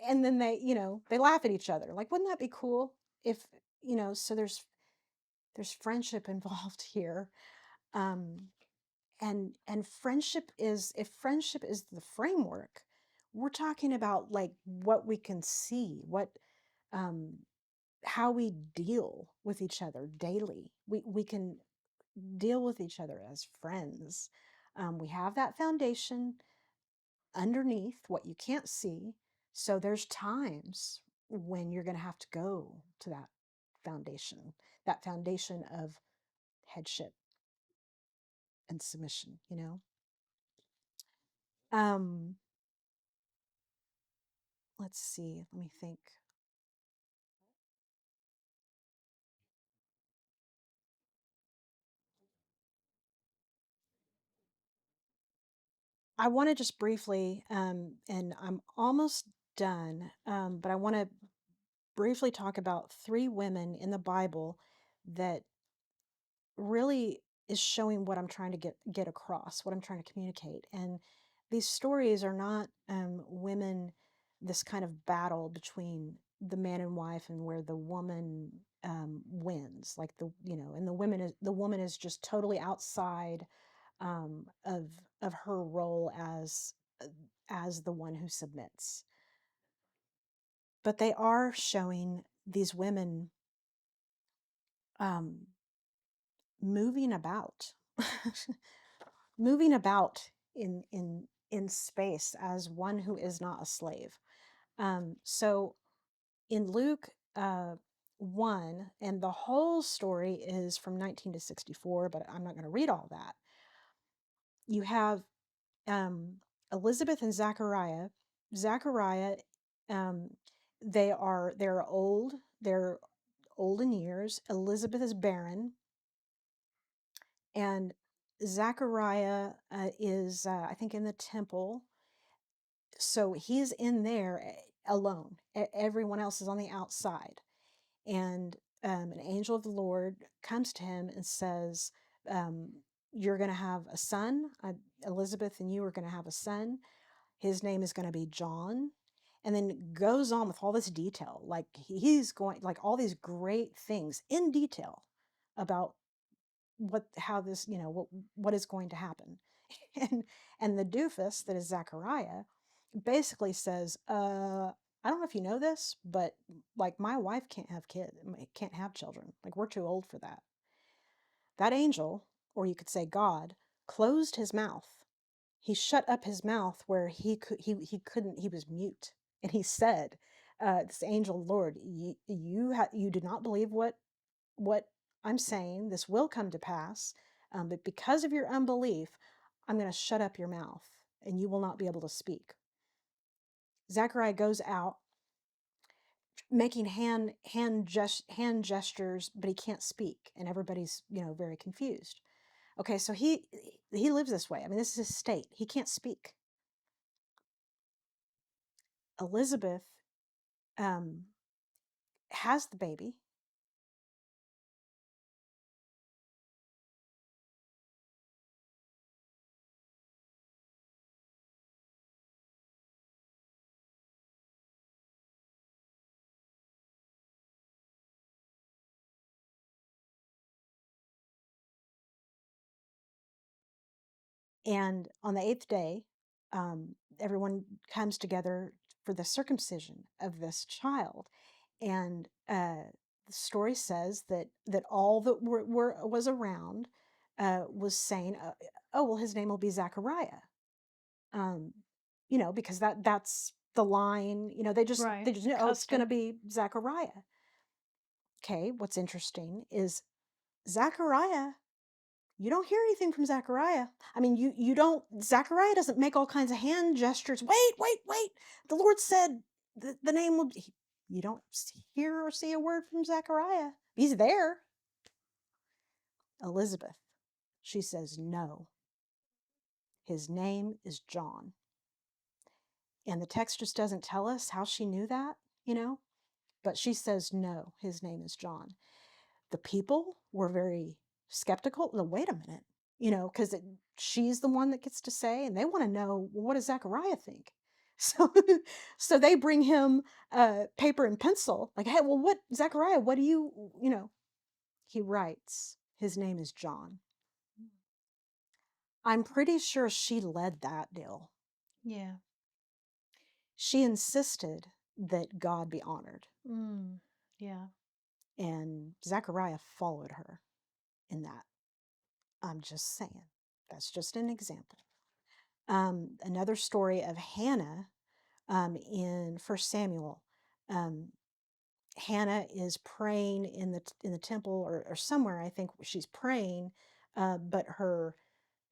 And then they laugh at each other. Like, wouldn't that be cool if, so there's friendship involved here. And friendship is, if friendship is the framework, we're talking about like what we can see, um, how we deal with each other daily. We can deal with each other as friends. We have that foundation underneath what you can't see. So there's times when you're going to have to go to that foundation of headship and submission. Um, let's see, let me think. I want to just briefly, and I'm almost done, but I want to briefly talk about three women in the Bible that really is showing what I'm trying to get across, what I'm trying to communicate. And these stories are not women, this kind of battle between the man and wife, and where the woman wins, like and the woman is just totally outside of her role as the one who submits. But they are showing these women um, moving about, moving about in space as one who is not a slave. So in Luke 1, and the whole story is from 19 to 64, but I'm not going to read all that. You have um, Elizabeth and Zachariah. Zachariah, um, they're old. they're old in years. Elizabeth is barren, and Zachariah is, I think, in the temple. So he's in there alone. Everyone else is on the outside. And an angel of the Lord comes to him and says, you're going to have a son. Elizabeth and you are going to have a son. His name is going to be John. And then goes on with all this detail. Like he's going, like all these great things in detail about how this, what is going to happen. And the doofus that is Zachariah basically says, I don't know if you know this, but like my wife can't have can't have children. Like we're too old for that. That angel, or you could say God, closed his mouth. He shut up his mouth where he couldn't, he was mute. And he said, this angel, Lord, you did not believe what I'm saying. This will come to pass. But because of your unbelief, I'm going to shut up your mouth and you will not be able to speak. Zechariah goes out making hand gestures, but he can't speak, and everybody's very confused. Okay, so he lives this way. I mean, this is his state. He can't speak. Elizabeth has the baby. And on the 8th day, everyone comes together for the circumcision of this child. And the story says that all that was around was saying, "Oh, well, his name will be Zachariah," because that's the line. They just Right. know, oh, it's going to Custom. be Zachariah. Okay, what's interesting is Zachariah. You don't hear anything from Zachariah. I mean, you don't, Zachariah doesn't make all kinds of hand gestures. Wait. The Lord said the name will be, you don't hear or see a word from Zachariah. He's there. Elizabeth, she says, no, his name is John. And the text just doesn't tell us how she knew that, but she says, no, his name is John. The people were very skeptical. No, wait a minute, because she's the one that gets to say, and they want to know, well, what does Zachariah think? So, so they bring him paper and pencil, like, hey, well, what, Zachariah, what do you. He writes, his name is John. I'm pretty sure she led that deal. Yeah. She insisted that God be honored. Yeah. And Zachariah followed her in that. I'm just saying. That's just an example. Another story of Hannah in 1 Samuel. Hannah is praying in the temple or somewhere. I think she's praying, but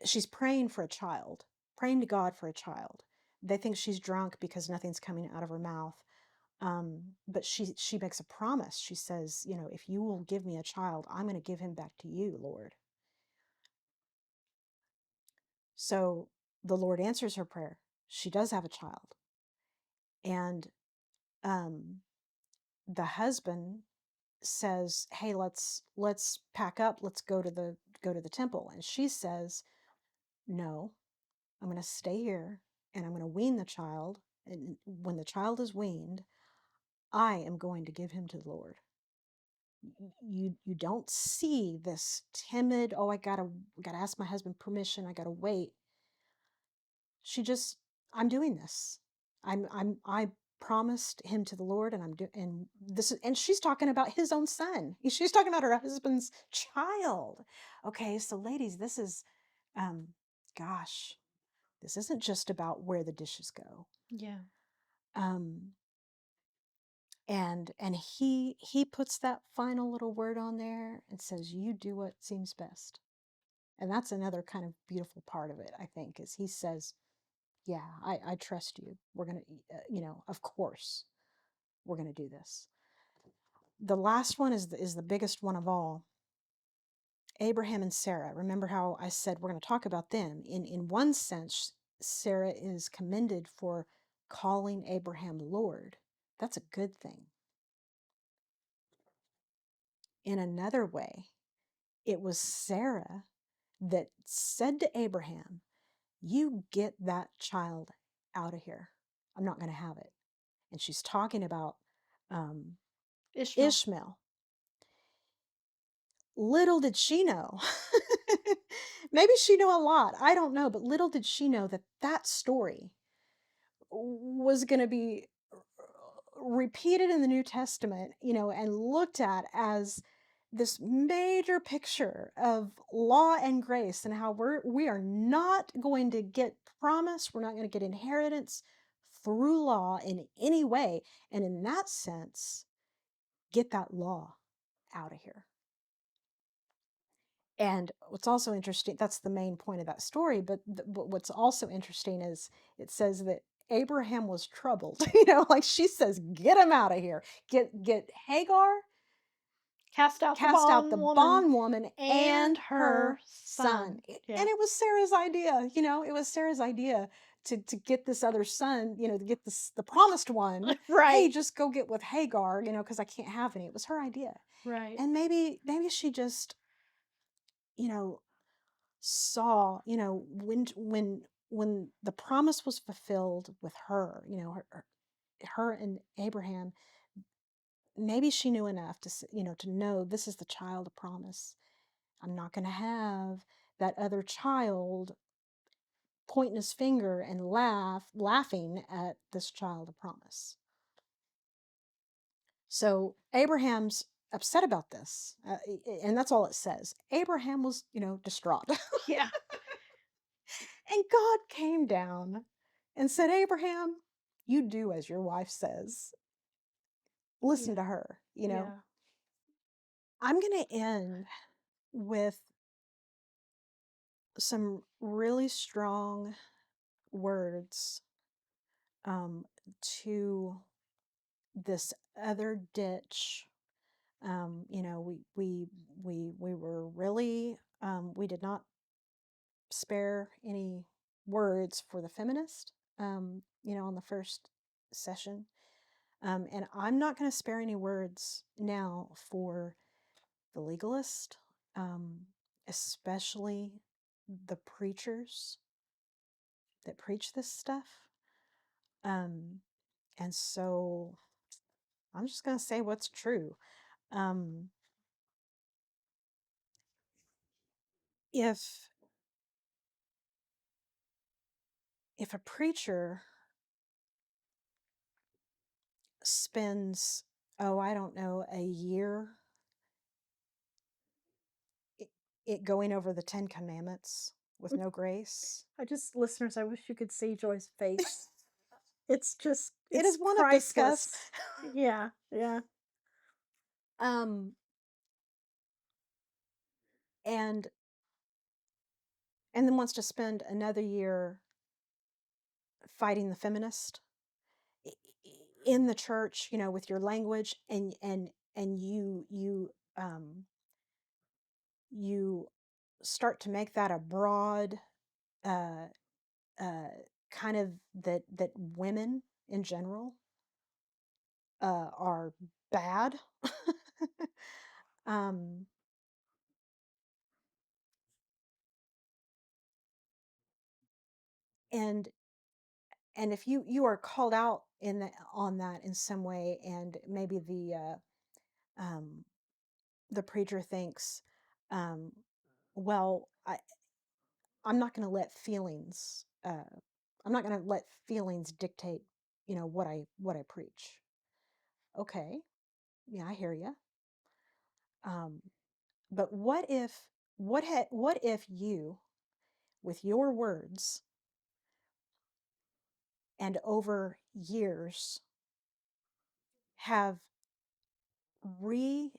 she's praying for a child, praying to God for a child. They think she's drunk because nothing's coming out of her mouth. But she makes a promise. She says, if you will give me a child, I'm going to give him back to you, Lord. So the Lord answers her prayer. She does have a child. And the husband says, hey, let's pack up, let's go to the temple. And she says, no, I'm going to stay here and I'm going to wean the child. And when the child is weaned, I am going to give him to the Lord. You don't see this timid, oh, I gotta ask my husband permission, I gotta wait. She just, I'm doing this. I promised him to the Lord, and and she's talking about his own son. She's talking about her husband's child. Okay, so ladies, this is, gosh, this isn't just about where the dishes go. Yeah. And he puts that final little word on there and says, you do what seems best. And that's another kind of beautiful part of it, I think, is he says, yeah, I trust you. We're going to, of course, we're going to do this. the last one is the biggest one of all. Abraham and Sarah. Remember how I said we're going to talk about them. In one sense, Sarah is commended for calling Abraham Lord. That's a good thing. In another way, it was Sarah that said to Abraham, "You get that child out of here. I'm not going to have it." And she's talking about Ishmael. Ishmael. Little did she know. Maybe she knew a lot. I don't know. But little did she know that that story was going to be repeated in the New Testament, and looked at as this major picture of law and grace, and how we are not going to get promise, we're not going to get inheritance through law in any way. And in that sense, get that law out of here. And what's also interesting, that's the main point of that story, but what's also interesting is it says that Abraham was troubled. Like she says, get him out of here. Get Hagar, Cast out the the bondwoman and and her her son. son. Yeah. And it was Sarah's idea, it was Sarah's idea to get this other son, to get the promised one. Hey, Right. just go get with Hagar, because I can't have any. It was her idea. Right. And maybe she just, saw, when the promise was fulfilled with her, her and Abraham, maybe she knew enough to know this is the child of promise. I'm not going to have that other child pointing his finger and laughing at this child of promise. So Abraham's upset about this, and that's all it says. Abraham was, distraught. Yeah. And God came down and said, Abraham, you do as your wife says. Listen to her, Yeah. I'm going to end with some really strong words to this other ditch. We were really, we did not spare any words for the feminist, on the first session. And I'm not going to spare any words now for the legalist, especially the preachers that preach this stuff. And so I'm just going to say what's true. If a preacher spends, I don't know, a year it going over the 10 Commandments with no grace, Listeners, I wish you could see Joy's face. It's just, it it's is one of priceless. disgust. Yeah. Yeah. And then wants to spend another year fighting the feminist in the church, with your language, and you start to make that a broad kind of that women in general are bad. um, and if you are called out on that in some way, and maybe the preacher thinks, well, I'm not going to let feelings. I'm not going to let feelings dictate, what I preach. Okay, yeah, I hear you. But what if you, with your words, and over years, have redefined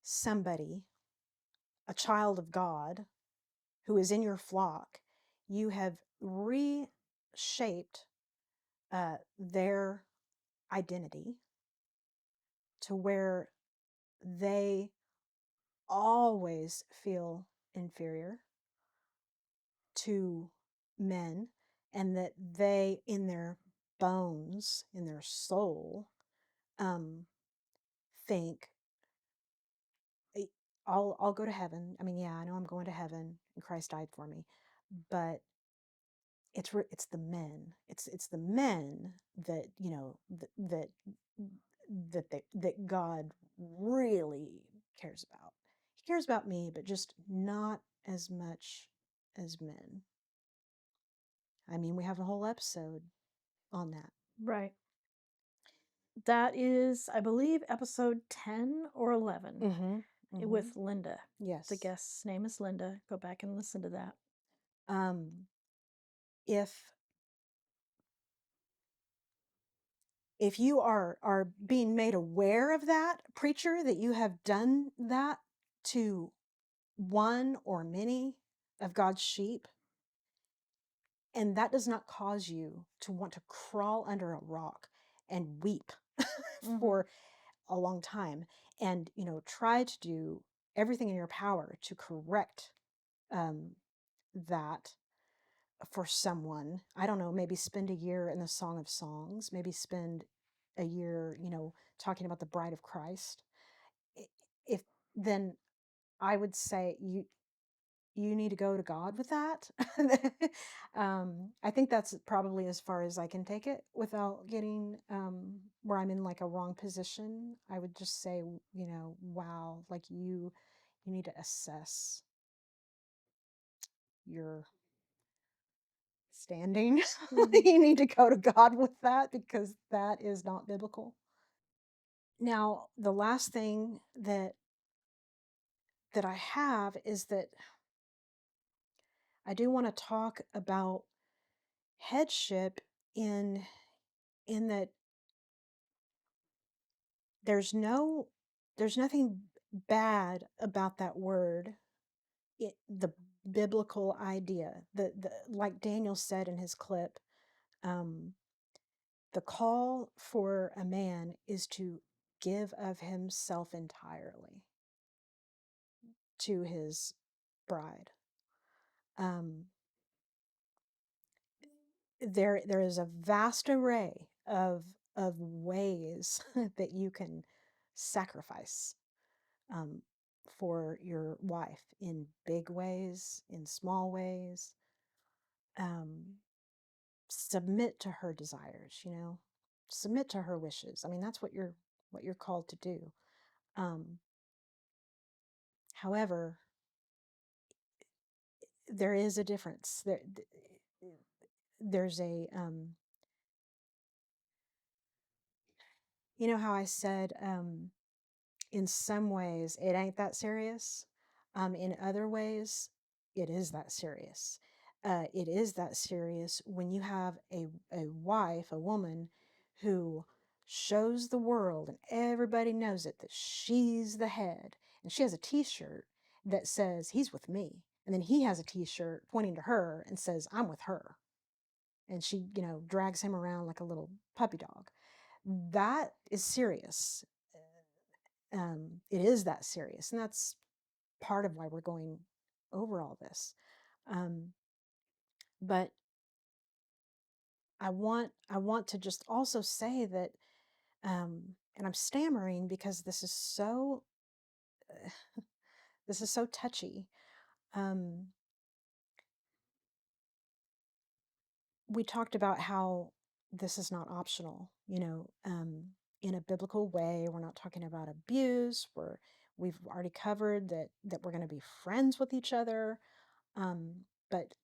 somebody, a child of God, who is in your flock? You have reshaped their identity to where they always feel inferior to men, and that they, in their bones, in their soul, think, I'll go to heaven. I mean, yeah, I know I'm going to heaven and Christ died for me, but it's the men. It's the men that, you know, that God really cares about. He cares about me, but just not as much as men. I mean, we have a whole episode on that. Right. That is, I believe, episode 10 or 11 with Linda. Yes. The guest's name is Linda. Go back and listen to that. If you are being made aware of that, preacher, that you have done that to one or many of God's sheep, and that does not cause you to want to crawl under a rock and weep for a long time, and, you know, try to do everything in your power to correct that for someone. I don't know, maybe spend a year in the Song of Songs, maybe spend a year, you know, talking about the bride of Christ. If then I would say you need to go to God with that. I think that's probably as far as I can take it without getting where I'm in like a wrong position. I would just say, you know, wow, like you need to assess your standing. You need to go to God with that, because that is not biblical. Now, the last thing that I have is that I do want to talk about headship in that there's nothing bad about that word. The biblical idea, the like Daniel said in his clip, the call for a man is to give of himself entirely to his bride. There is a vast array of ways that you can sacrifice for your wife, in big ways, in small ways. Submit to her desires, you know, submit to her wishes. I mean, that's what you're called to do. However, there is a difference. There's a you know how I said, in some ways it ain't that serious. In other ways, it is that serious. It is that serious when you have a wife, a woman, who shows the world and everybody knows it that she's the head, and she has a T-shirt that says he's with me, and then he has a T-shirt pointing to her and says I'm with her, and she, you know, drags him around like a little puppy dog. That is serious. It is that serious, and that's part of why we're going over all this. But I want to just also say that, and I'm stammering because this is so touchy. We talked about how this is not optional, you know, in a biblical way. We're not talking about abuse. We've already covered that we're going to be friends with each other. But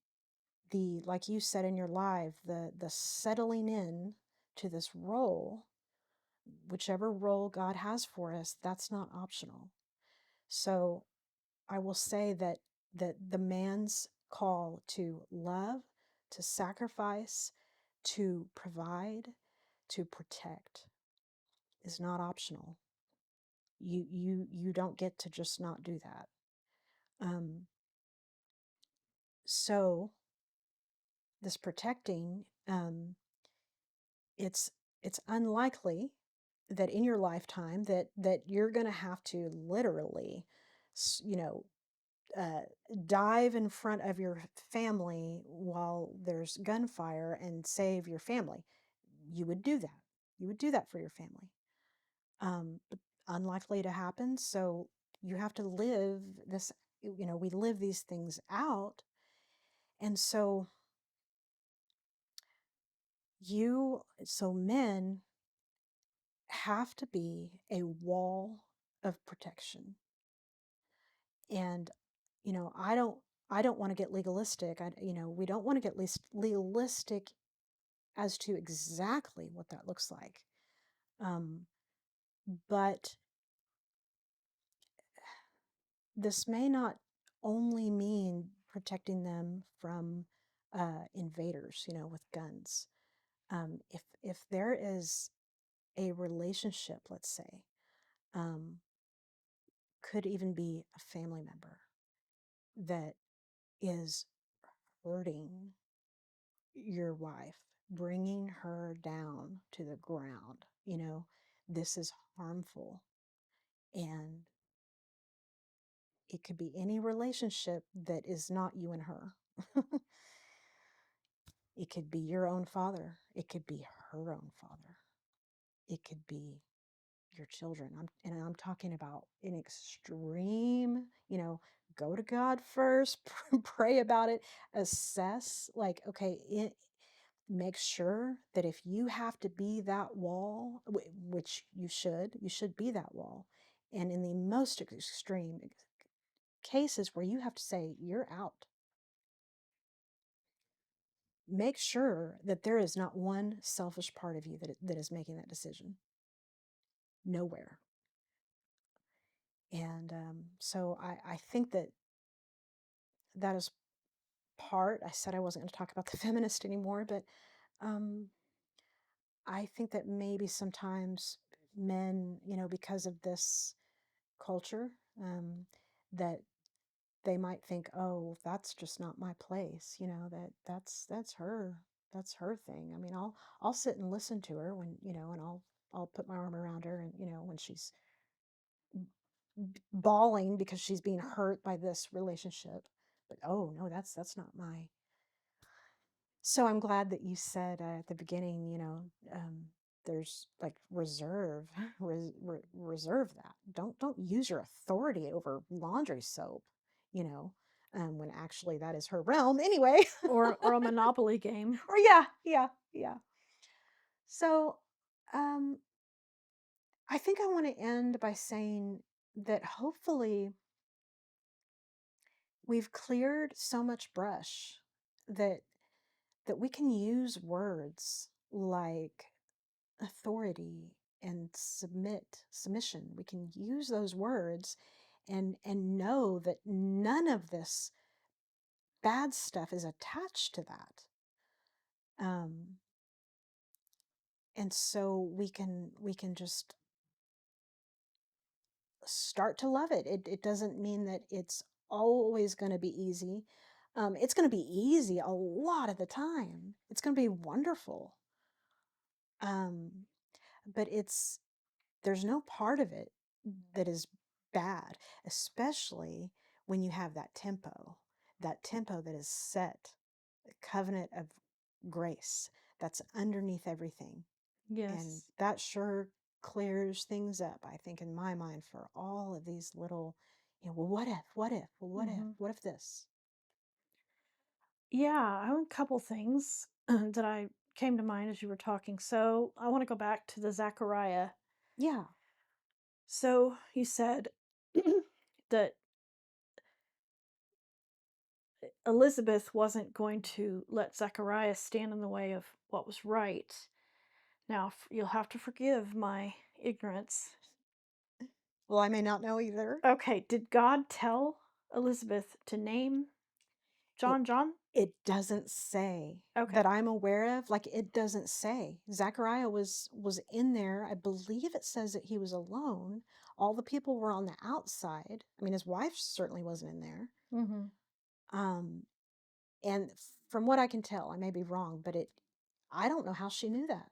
like you said in your live, the settling in to this role, whichever role God has for us, that's not optional. So I will say that the man's call to love, to sacrifice, to provide, to protect is not optional. You don't get to just not do that. So this protecting, it's it's unlikely that in your lifetime that you're going to have to literally, you know, dive in front of your family while there's gunfire and save your family. You would do that. You would do that for your family. But unlikely to happen. So you have to live this, we live these things out. And so men have to be a wall of protection. And, I don't want to get legalistic. We don't want to get legalistic as to exactly what that looks like. But this may not only mean protecting them from invaders, with guns. If there is a relationship, let's say, could even be a family member that is hurting your wife, bringing her down to the ground, this is harmful. And it could be any relationship that is not you and her. It could be your own father. It could be her own father. It could be your children. I'm talking about an extreme, go to God first, pray about it, assess, like, okay, make sure that if you have to be that wall, which you should be that wall. And in the most extreme cases where you have to say, you're out, make sure that there is not one selfish part of you that is making that decision. Nowhere. And so I think that is part. I said I wasn't going to talk about the feminist anymore, but I think that maybe sometimes men, because of this culture, that they might think, oh, that's just not my place, that's her thing. I mean, I'll sit and listen to her when, and I'll put my arm around her, and when she's bawling because she's being hurt by this relationship. But oh no, that's not my. So I'm glad that you said at the beginning, there's like reserve, reserve that. Don't use your authority over laundry soap, when actually that is her realm anyway. Or a Monopoly game. Or yeah. So, I think I want to end by saying that hopefully we've cleared so much brush that we can use words like authority and submission. We can use those words and know that none of this bad stuff is attached to that. And so we can just start to love it. It doesn't mean that it's always going to be easy. It's going to be easy a lot of the time. It's going to be wonderful. But there's no part of it that is bad, especially when you have that tempo that is set, the covenant of grace that's underneath everything. And Yes. that sure clears things up, I think, in my mind, for all of these little, well, what if, what if this? Yeah, I have a couple things that I came to mind as you were talking. So I want to go back to the Zechariah. Yeah. So you said that Elizabeth wasn't going to let Zechariah stand in the way of what was right. Now, you'll have to forgive my ignorance. Well, I may not know either. Okay, did God tell Elizabeth to name John? It doesn't say Okay. that I'm aware of. Like, it doesn't say. Zechariah was in there. I believe it says that he was alone. All the people were on the outside. I mean, his wife certainly wasn't in there. Um, and from what I can tell, I may be wrong, but I don't know how she knew that.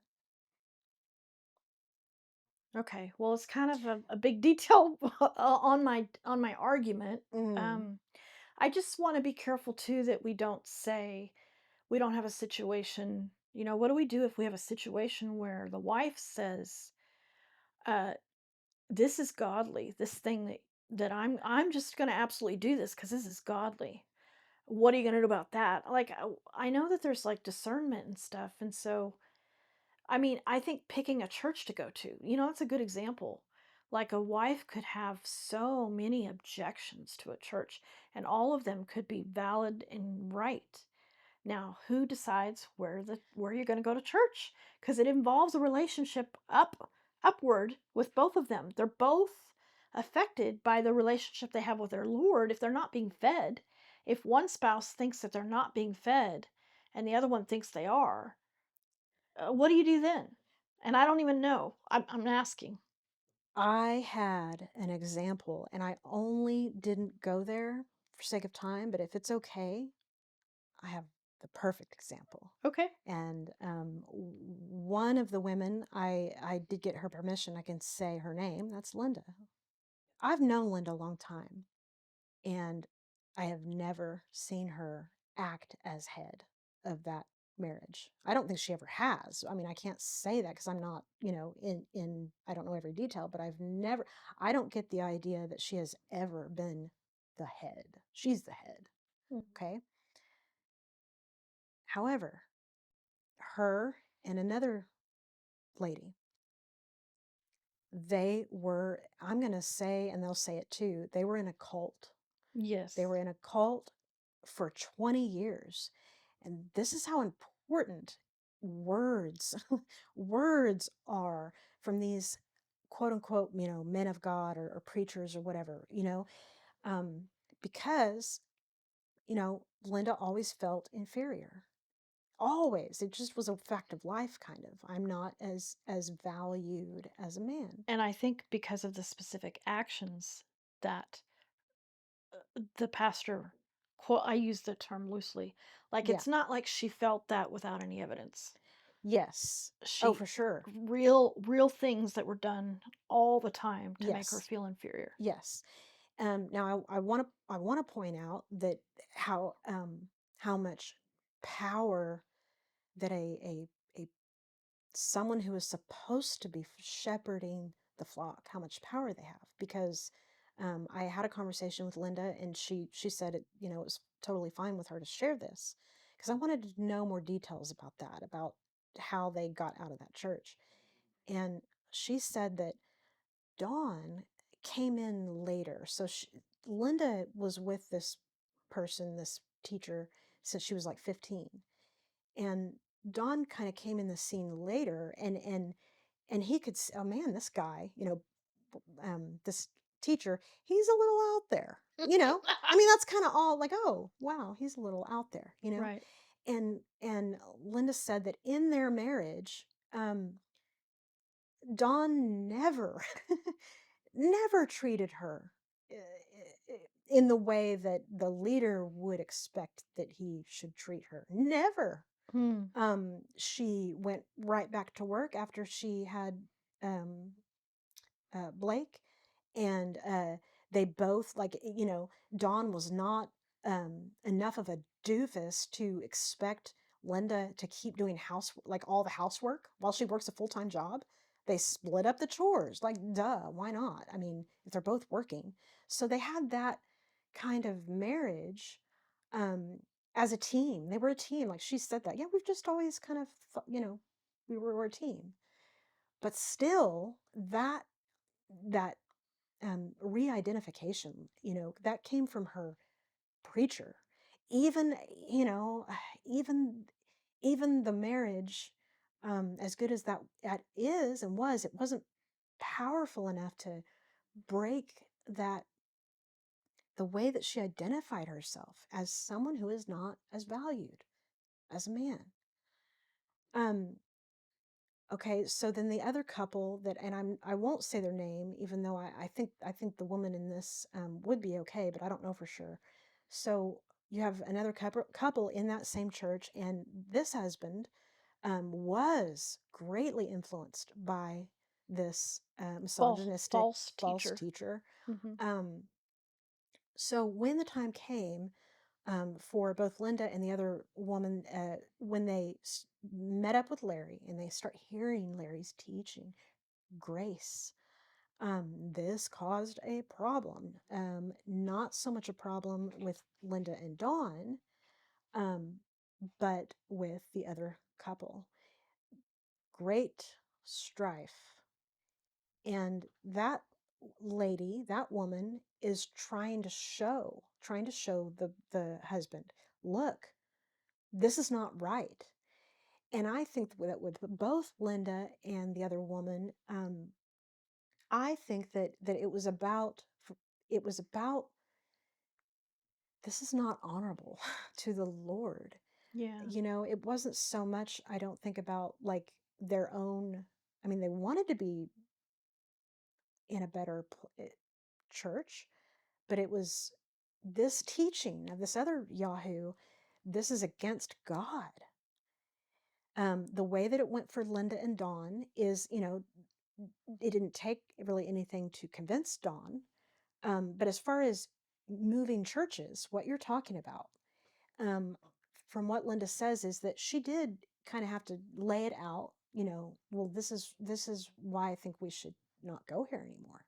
Okay. Well, it's kind of a big detail on my argument. Mm. Um, I just want to be careful too that we don't say we don't have a situation. You know, what do we do if we have a situation where the wife says, uh, "This is godly. This thing that I'm just going to absolutely do this because this is godly." What are you going to do about that? Like, I know that there's like discernment and stuff, and so I mean, I think picking a church to go to, it's a good example. Like a wife could have so many objections to a church, and all of them could be valid and right. Now, who decides where you're going to go to church? Because it involves a relationship upward with both of them. They're both affected by the relationship they have with their Lord if they're not being fed. If one spouse thinks that they're not being fed and the other one thinks they are, what do you do then? And I don't even know. I'm asking. I had an example, and I only didn't go there for sake of time, but if it's okay, I have the perfect example. Okay. And one of the women, I did get her permission. I can say her name. That's Linda. I've known Linda a long time, and I have never seen her act as head of that marriage. I don't think she ever has. I mean, I can't say that because I'm not, in I don't know every detail, but I don't get the idea that she has ever been the head. She's the head. Mm. Okay. However, her and another lady, they were, I'm going to say, and they'll say it too, they were in a cult. They Yes. were in a cult for 20 years. And this is how important words words are from these quote unquote, men of God or preachers or whatever, um, because, Linda always felt inferior. Always. It just was a fact of life, kind of. I'm not as valued as a man. And I think because of the specific actions that the pastor, quote, I use the term loosely. Like Yeah. it's not like she felt that without any evidence. Yes. Oh, She for sure. real things that were done all the time to make her Yes. feel inferior. Yes. Now I want to point out that how much power that a someone who is supposed to be shepherding the flock, how much power they have. Because I had a conversation with Linda, and she said it was totally fine with her to share this, because I wanted to know more details about that, about how they got out of that church. And she said that Dawn came in later. So Linda was with this person, this teacher, since she was like 15. And Dawn kind of came in the scene later, and he could oh man, this guy, this teacher, he's a little out there. I mean, that's kind of all like, oh, wow, he's a little out there. Right. And Linda said that in their marriage, Dawn never never treated her in the way that the leader would expect that he should treat her. Never. Hmm. She went right back to work after she had um, Blake, and they both Dawn was not enough of a doofus to expect Linda to keep doing like all the housework while she works a full-time job. They split up the chores, like duh, why not? I mean, if they're both working. So they had that kind of marriage um, as a team. They were a team. Like she said that. Yeah, we've just always kind of, we're a team. But still, that re-identification, that came from her preacher. Even, even even the marriage, as good as that is and was, it wasn't powerful enough to break that the way that she identified herself as someone who is not as valued as a man. Um, Okay, so then the other couple that, and I won't say their name, even though I think the woman in this would be okay, but I don't know for sure. So you have another couple in that same church, and this husband was greatly influenced by this False, misogynistic false false teacher. teacher. Hmm. So when the time came for both Linda and the other woman, when they met up with Larry and they start hearing Larry's teaching, grace, this caused a problem. Not so much a problem with Linda and Dawn, but with the other couple. Great strife. And that lady, that woman, is trying to show the husband, look, this is not right. And I think that with both Linda and the other woman, I think that it was about this is not honorable to the Lord. Yeah. It wasn't so much, I don't think, about like their own. I mean, they wanted to be in a better church, but it was this teaching of this other Yahoo. This is against God. The way that it went for Linda and Dawn is, it didn't take really anything to convince Dawn. But as far as moving churches, what you're talking about, um, from what Linda says, is that she did kind of have to lay it out. Well, this is why I think we should not go here anymore.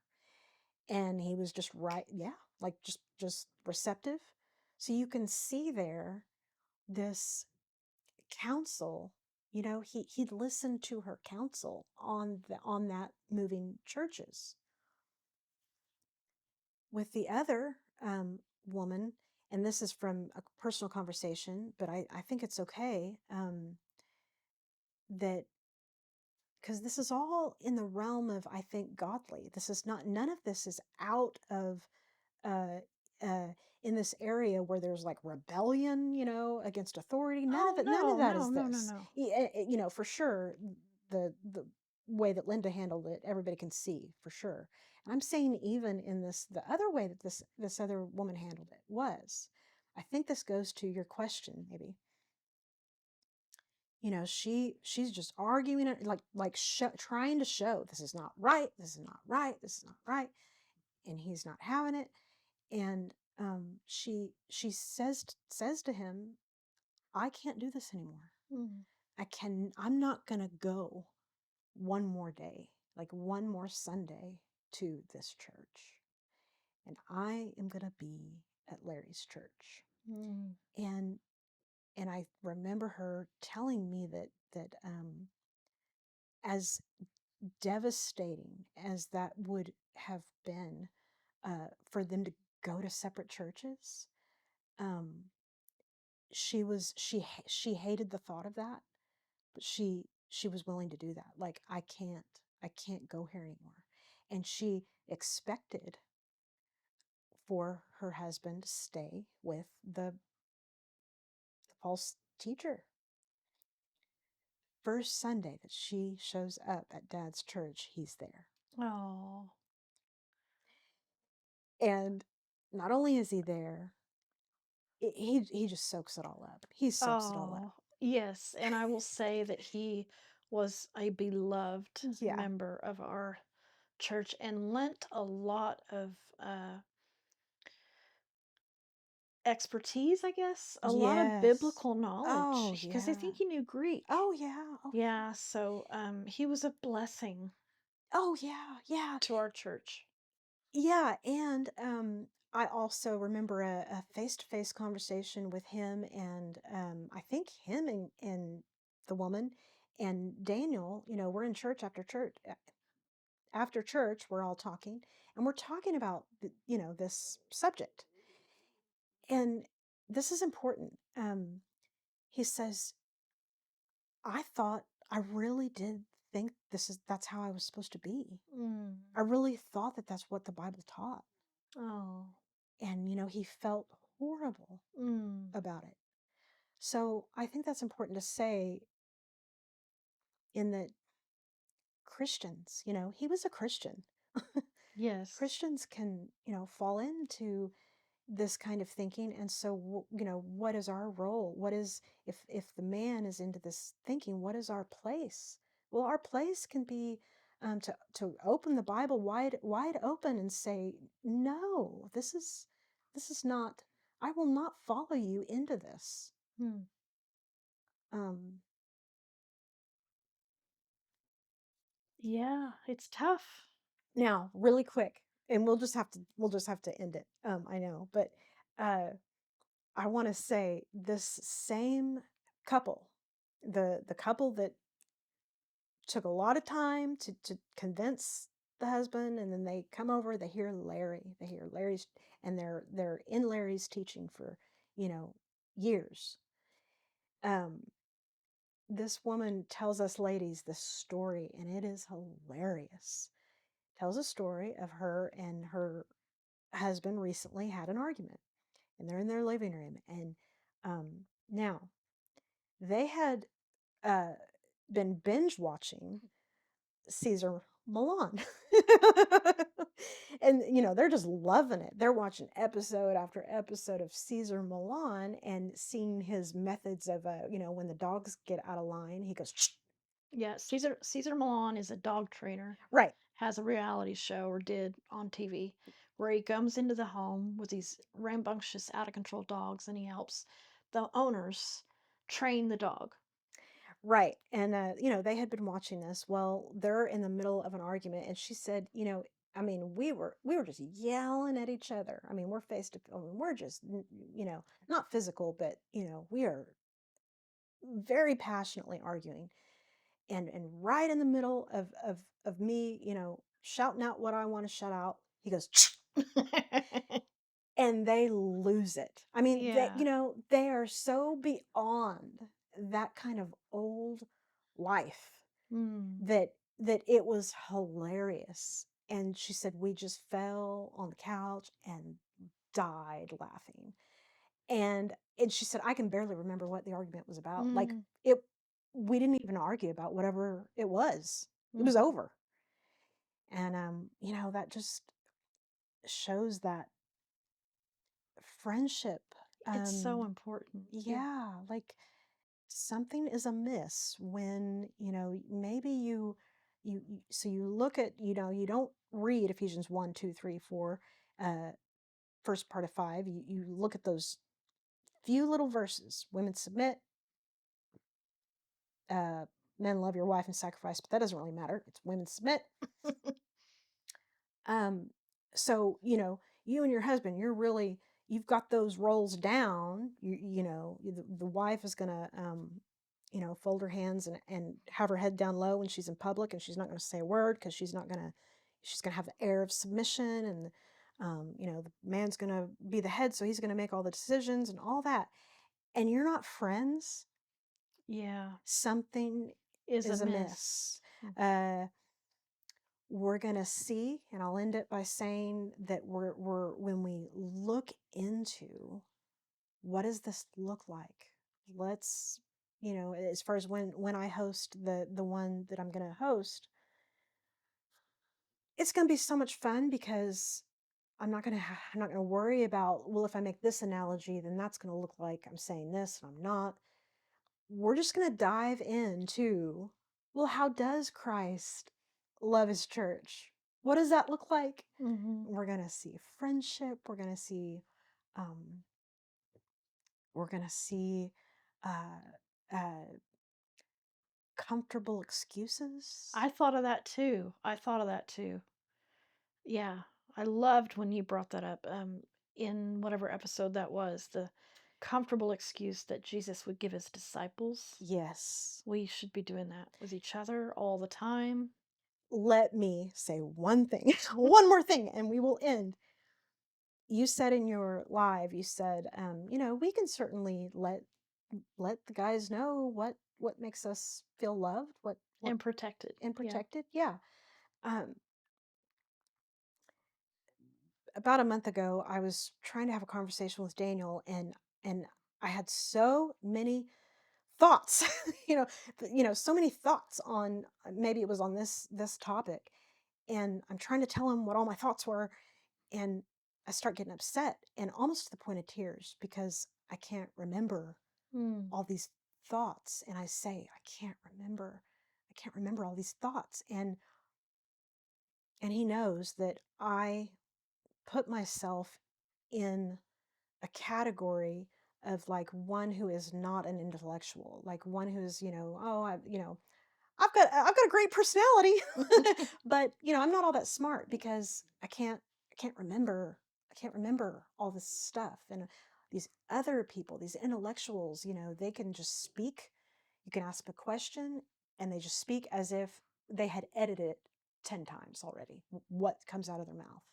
And he was just right, yeah, like just receptive. So you can see there this counsel. He'd listened to her counsel on that moving churches. With the other woman, and this is from a personal conversation, but I think it's okay, that because this is all in the realm of, I think, godly. This is not, none of this is out of uh, uh, in this area where there's like rebellion, against authority. Oh, None of no, that no, is no, no, this. no. For sure, the way that Linda handled it, everybody can see for sure. And I'm saying even in the other way that this other woman handled it was, I think this goes to your question, maybe. She's just arguing it, trying to show this is not right, this is not right, this is not right, and he's not having it. And she says to him, I can't do this anymore. Mm. I'm not gonna go one more day, like one more Sunday, to this church, and I am gonna be at Larry's church. Mm. And I remember her telling me that as devastating as that would have been, for them to go to separate churches, um, she hated the thought of that, but she was willing to do that. Like, I can't go here anymore. And she expected for her husband to stay with the false teacher. First Sunday that she shows up at Dad's church, he's there. Oh. And not only is he there, he just soaks it all up. He soaks it all Oh, up. yes. And I will say that he was a beloved Yeah. member of our church and lent a lot of expertise, I guess, a lot of Yes. biblical knowledge Oh, because I think yeah. he knew Greek. Oh, yeah. Oh, yeah. Yeah, so he was a blessing Oh, yeah. Yeah. to our church. Yeah. And I also remember a face-to-face conversation with him and, I think him and the woman and Daniel. We're in church after church. After church, we're all talking, and we're talking about this subject. And this is important. He says, I really did think that's how I was supposed to be. Mm. I really thought that that's what the Bible taught. Oh. And, he felt horrible Mm. about it. So I think that's important to say, in that Christians, he was a Christian. Yes. Christians can, fall into this kind of thinking. And so, what is our role? What is, if the man is into this thinking, what is our place? Well, our place can be to open the Bible wide open and say, no, this is not. I will not follow you into this. Hmm. Um, Yeah, it's tough. Now, really quick, and we'll just have to end it. I know, but uh, I want to say this same couple, the couple that took a lot of time to convince the husband, and then they come over, they hear Larry's, and they're in Larry's teaching for, years. Um, this woman tells us ladies this story, and it is hilarious. Tells a story of her and her husband recently had an argument, and they're in their living room, and now they had uh, been binge watching Caesar Milan. And they're just loving it. They're watching episode after episode of Caesar Milan and seeing his methods of when the dogs get out of line, he goes, "Shh." Yeah, Caesar Milan is a dog trainer. Right. Has a reality show, or did, on TV, where he comes into the home with these rambunctious, out of control dogs, and he helps the owners train the dog. Right. And they had been watching this. Well, they're in the middle of an argument, and she said, I mean, we were just yelling at each other. I mean, we're face to, I mean, we're just, not physical, but we are very passionately arguing. And right in the middle of me, shouting out what I want to shout out, he goes, and they lose it. I mean, Yeah. they are so beyond that kind of old life Mm. that it was hilarious. And she said we just fell on the couch and died laughing. And she said I can barely remember what the argument was about. Like, Mm. it we didn't even argue about whatever it was. It was Mhm. over. And that just shows that friendship, It's so um important. yeah, like, something is amiss when maybe so you look at, you don't read Ephesians 1, 2, 3, 4, first part of 5. You look at those few little verses: women submit, uh men love your wife and sacrifice, but that doesn't really matter. It's women submit. Um, so, you and your husband, you've got those roles down. The wife is going to, fold her hands and have her head down low when she's in public, and she's not going to say a word because she's going to have the air of submission. And, the man's going to be the head, so he's going to make all the decisions and all that. And you're not friends. Yeah. Something Is is amiss. amiss. We're going to see, and I'll end it by saying that when we look into what does this look like, let's, as far as when I host the one that I'm going to host, it's going to be so much fun because I'm not going to worry about, well, if I make this analogy, then that's going to look like I'm saying this and I'm not. We're just going to dive into, well, how does Christ love his church? What does that look like? Mm-hmm. We're going to see friendship. We're going to see, um, we're going to see uh, comfortable excuses. I thought of that too. Yeah. I loved when you brought that up, in whatever episode that was, the comfortable excuse that Jesus would give his disciples. Yes. We should be doing that with each other all the time. Let me say one thing, one more thing, and we will end. You said in your live, you said, we can certainly let the guys know what makes us feel loved, what And protected. and Yeah. protected. Yeah. Um, about a month ago, I was trying to have a conversation with Daniel, and I had so many thoughts, so many thoughts on, maybe it was on this topic, and I'm trying to tell him what all my thoughts were, and I start getting upset and almost to the point of tears because I can't remember Mm. all these thoughts, and I say I can't remember all these thoughts, and And he knows that I put myself in a category of like one who is not an intellectual, like one who's, I've got a great personality, but I'm not all that smart because I can't remember all this stuff. And these other people, these intellectuals, they can just speak. You can ask a question and they just speak as if they had edited it 10 times already, what comes out of their mouth.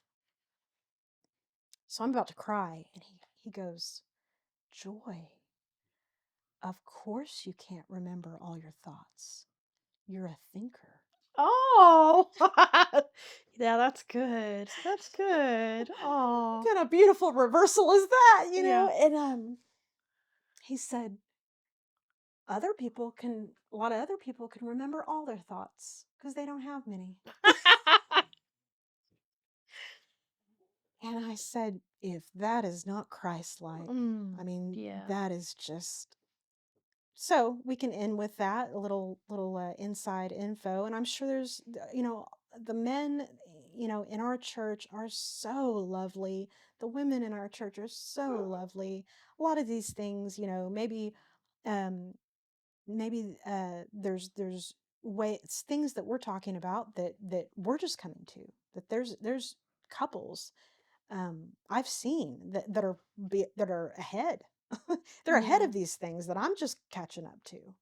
So I'm about to cry and he goes, Joy, of course you can't remember all your thoughts. You're a thinker. Oh, yeah, that's good. That's good. Oh, What kind of beautiful reversal is that, Yeah. And he said, a lot of other people can remember all their thoughts because they don't have many. And I said, if that is not Christ-like, I mean, yeah. that is just. So we can end with that, a little inside info. And I'm sure there's, the men, in our church are so lovely. The women in our church are so lovely. A lot of these things, um, there's ways, things that we're talking about that we're just coming to. That there's couples I've seen that are ahead. They're ahead Yeah. of these things that I'm just catching up to.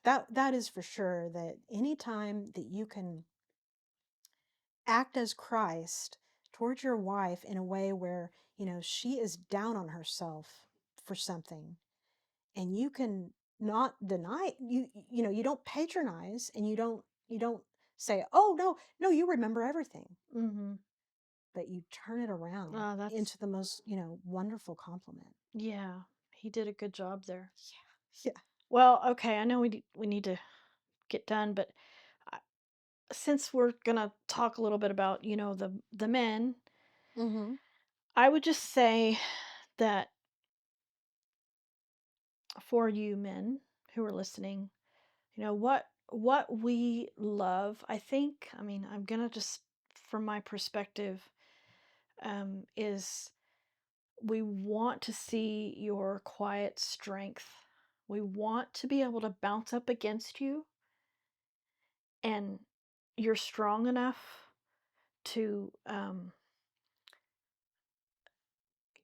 But that is for sure, that anytime that you can act as Christ towards your wife in a way where, she is down on herself for something, and you can not deny, you don't patronize, and you don't say, oh no, you remember everything, Mm-hmm. but you turn it around That's into the most, wonderful compliment. yeah. He did a good job there. Yeah. Well, okay. I know we need to get done, but I- since we're gonna talk a little bit about the men, Mm-hmm. I would just say that for you men who are listening, what we love, I think, I mean, I'm gonna just, from my perspective, is we want to see your quiet strength. We want to be able to bounce up against you, and you're strong enough to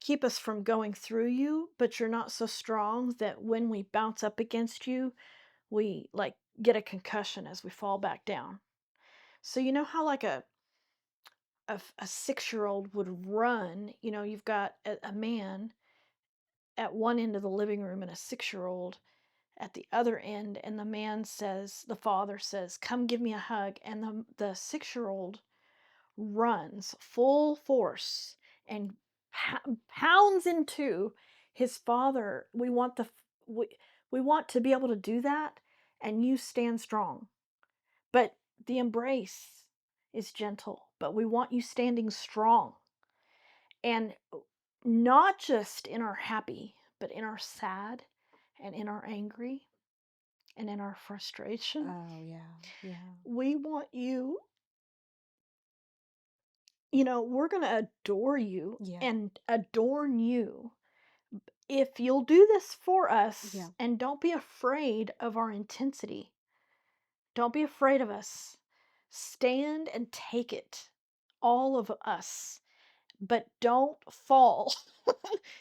keep us from going through you, but you're not so strong that when we bounce up against you, we like get a concussion as we fall back down. So you know how like a 6-year-old would run, you've got a man at one end of the living room and a 6-year-old at the other end, and the father says, come give me a hug, and the 6-year-old runs full force and pounds into his father. We, we want to be able to do that, and you stand strong, but the embrace is gentle, but we want you standing strong, and not just in our happy, but in our sad, and in our angry, and in our frustration. Oh yeah. Yeah. We want you, we're going to adore you Yeah. and adorn you if you'll do this for us. Yeah. And don't be afraid of our intensity. Don't be afraid of us. Stand and take it, all of us, but don't fall,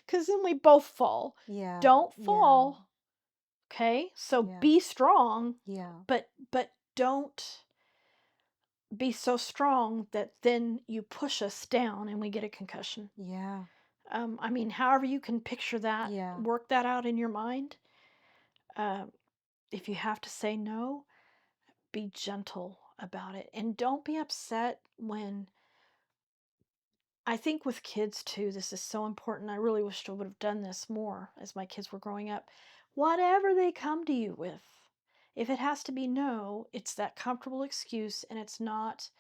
because then we both fall. Yeah. Don't Yeah. fall. Okay, so Yeah. be strong, Yeah. but don't be so strong that then you push us down and we get a concussion. Yeah. I mean, however you can picture that, Yeah. work that out in your mind. Um, if you have to say no, be gentle about it, and don't be upset when. I think with kids too, this is so important. I really wish I would have done this more as my kids were growing up. Whatever they come to you with, if it has to be no, it's that comfortable excuse, and it's not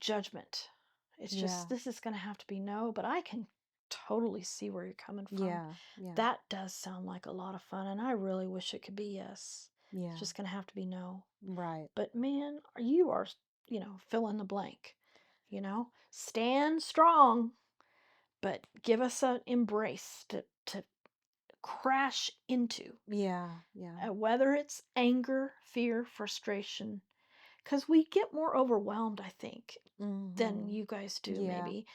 judgment. It's Yeah. just, this is going to have to be no, but I can totally see where you're coming from. Yeah. Yeah. That does sound like a lot of fun, and I really wish it could be yes. Yeah. It's just going to have to be no. Right. But man, you are fill in the blank, stand strong, but give us an embrace to crash into, Yeah. Yeah. whether it's anger, fear, frustration, because we get more overwhelmed, I think, than Mm-hmm. you guys do, Yeah. maybe.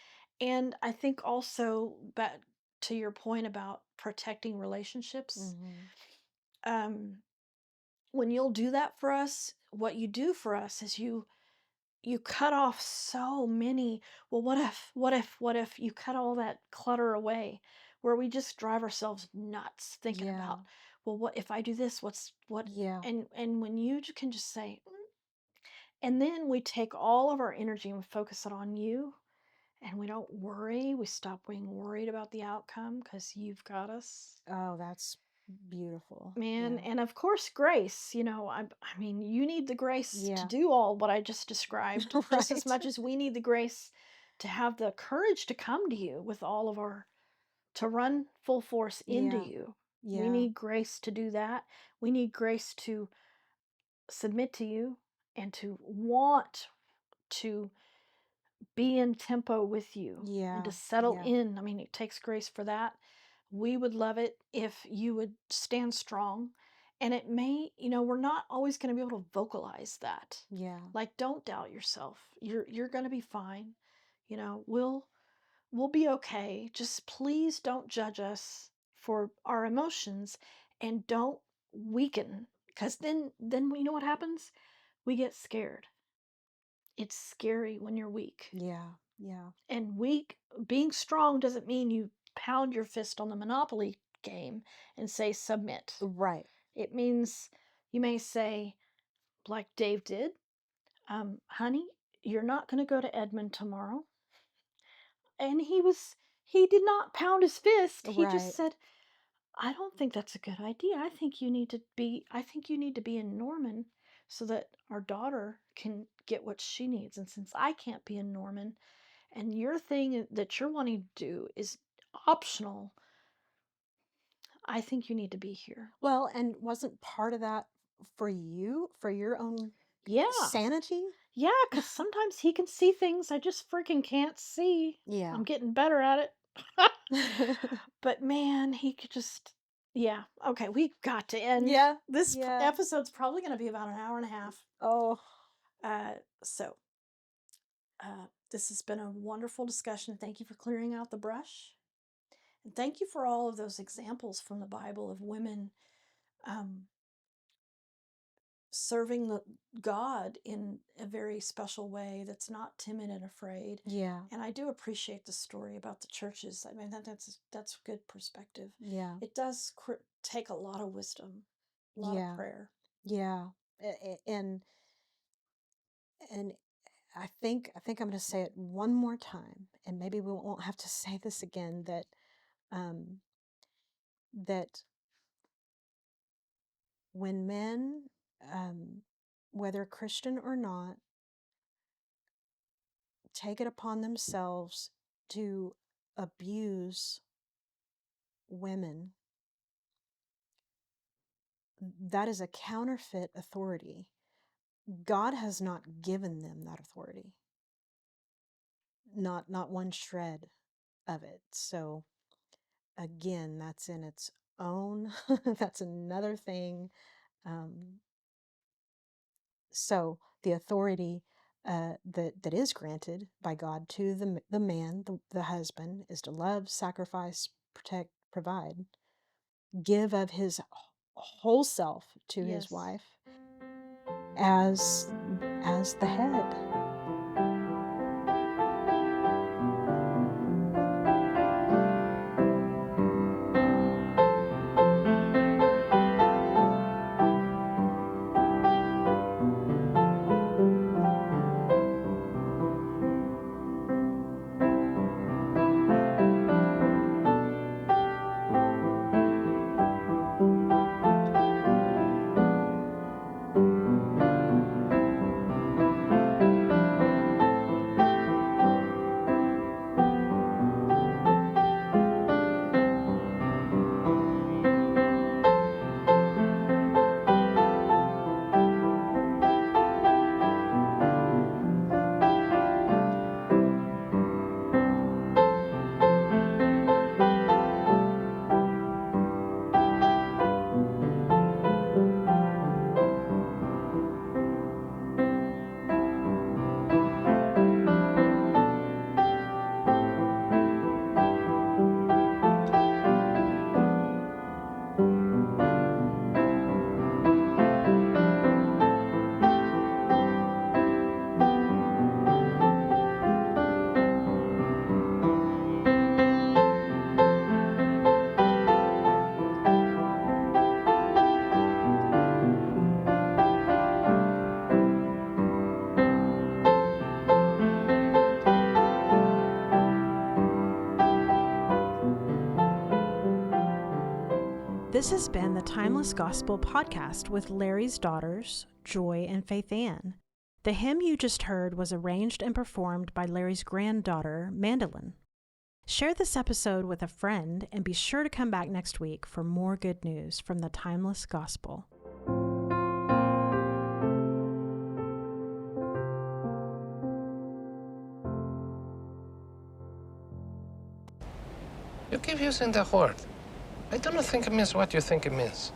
And I think also, back to your point about protecting relationships, Mm-hmm. um, when you'll do that for us, what you do for us is you cut off so many, well, what if you cut all that clutter away, where we just drive ourselves nuts thinking Yeah. about, well, what if I do this, what, Yeah. and when you can just say, and then we take all of our energy and we focus it on you, and we don't worry, we stop being worried about the outcome because you've got us. Oh, that's beautiful. Man, Yeah. and of course, grace. I mean, you need the grace to Yeah. do all what I just described, just as Right. much as we need the grace to have the courage to come to you with all of our, to run full force into Yeah. you. We Yeah. need grace to do that. We need grace to submit to you and to want to be in tempo with you and to Yeah. settle Yeah. in. I mean, it takes grace for that. We would love it if you would stand strong. And it may, we're not always going to be able to vocalize that. Yeah. Like, don't doubt yourself. You're going to be fine. We'll be okay. Just please don't judge us for our emotions, and don't weaken, because then you know what happens? We get scared. It's scary when you're weak. Yeah. Yeah. And being strong doesn't mean you pound your fist on the Monopoly game and say submit. Right. It means you may say, like Dave did, honey, you're not going to go to Edmond tomorrow. And he did not pound his fist. He just Right. said, I don't think that's a good idea. I think you need to be in Norman so that our daughter can get what she needs. And since I can't be in Norman, and your thing that you're wanting to do is optional, I think you need to be here. Well, and wasn't part of that for you, for your own Yeah. sanity? Yeah, because sometimes he can see things I just freaking can't see. Yeah. I'm getting better at it. But man, he could just, yeah. Okay, we've got to end. Yeah. This Yeah. episode's probably going to be about an hour and a half. Oh. So, this has been a wonderful discussion. Thank you for clearing out the brush. And thank you for all of those examples from the Bible of women serving God in a very special way that's not timid and afraid. Yeah. And I do appreciate the story about the churches. I mean, that's good perspective. Yeah. It does take a lot of wisdom, a lot Yeah. of prayer. Yeah. And I think I'm going to say it one more time, and maybe we won't have to say this again, that that when men, whether Christian or not, take it upon themselves to abuse women, that is a counterfeit authority. God has not given them that authority. Not one shred of it. So again, that's in its own, that's another thing. So the authority that is granted by God to the man, the husband, is to love, sacrifice, protect, provide, give of his whole self to his Yes. wife as the head. This has been the Timeless Gospel podcast with Larry's daughters, Joy and Faithann. The hymn you just heard was arranged and performed by Larry's granddaughter, Mandolin. Share this episode with a friend and be sure to come back next week for more good news from the Timeless Gospel. You keep using that word. I do not think it means what you think it means.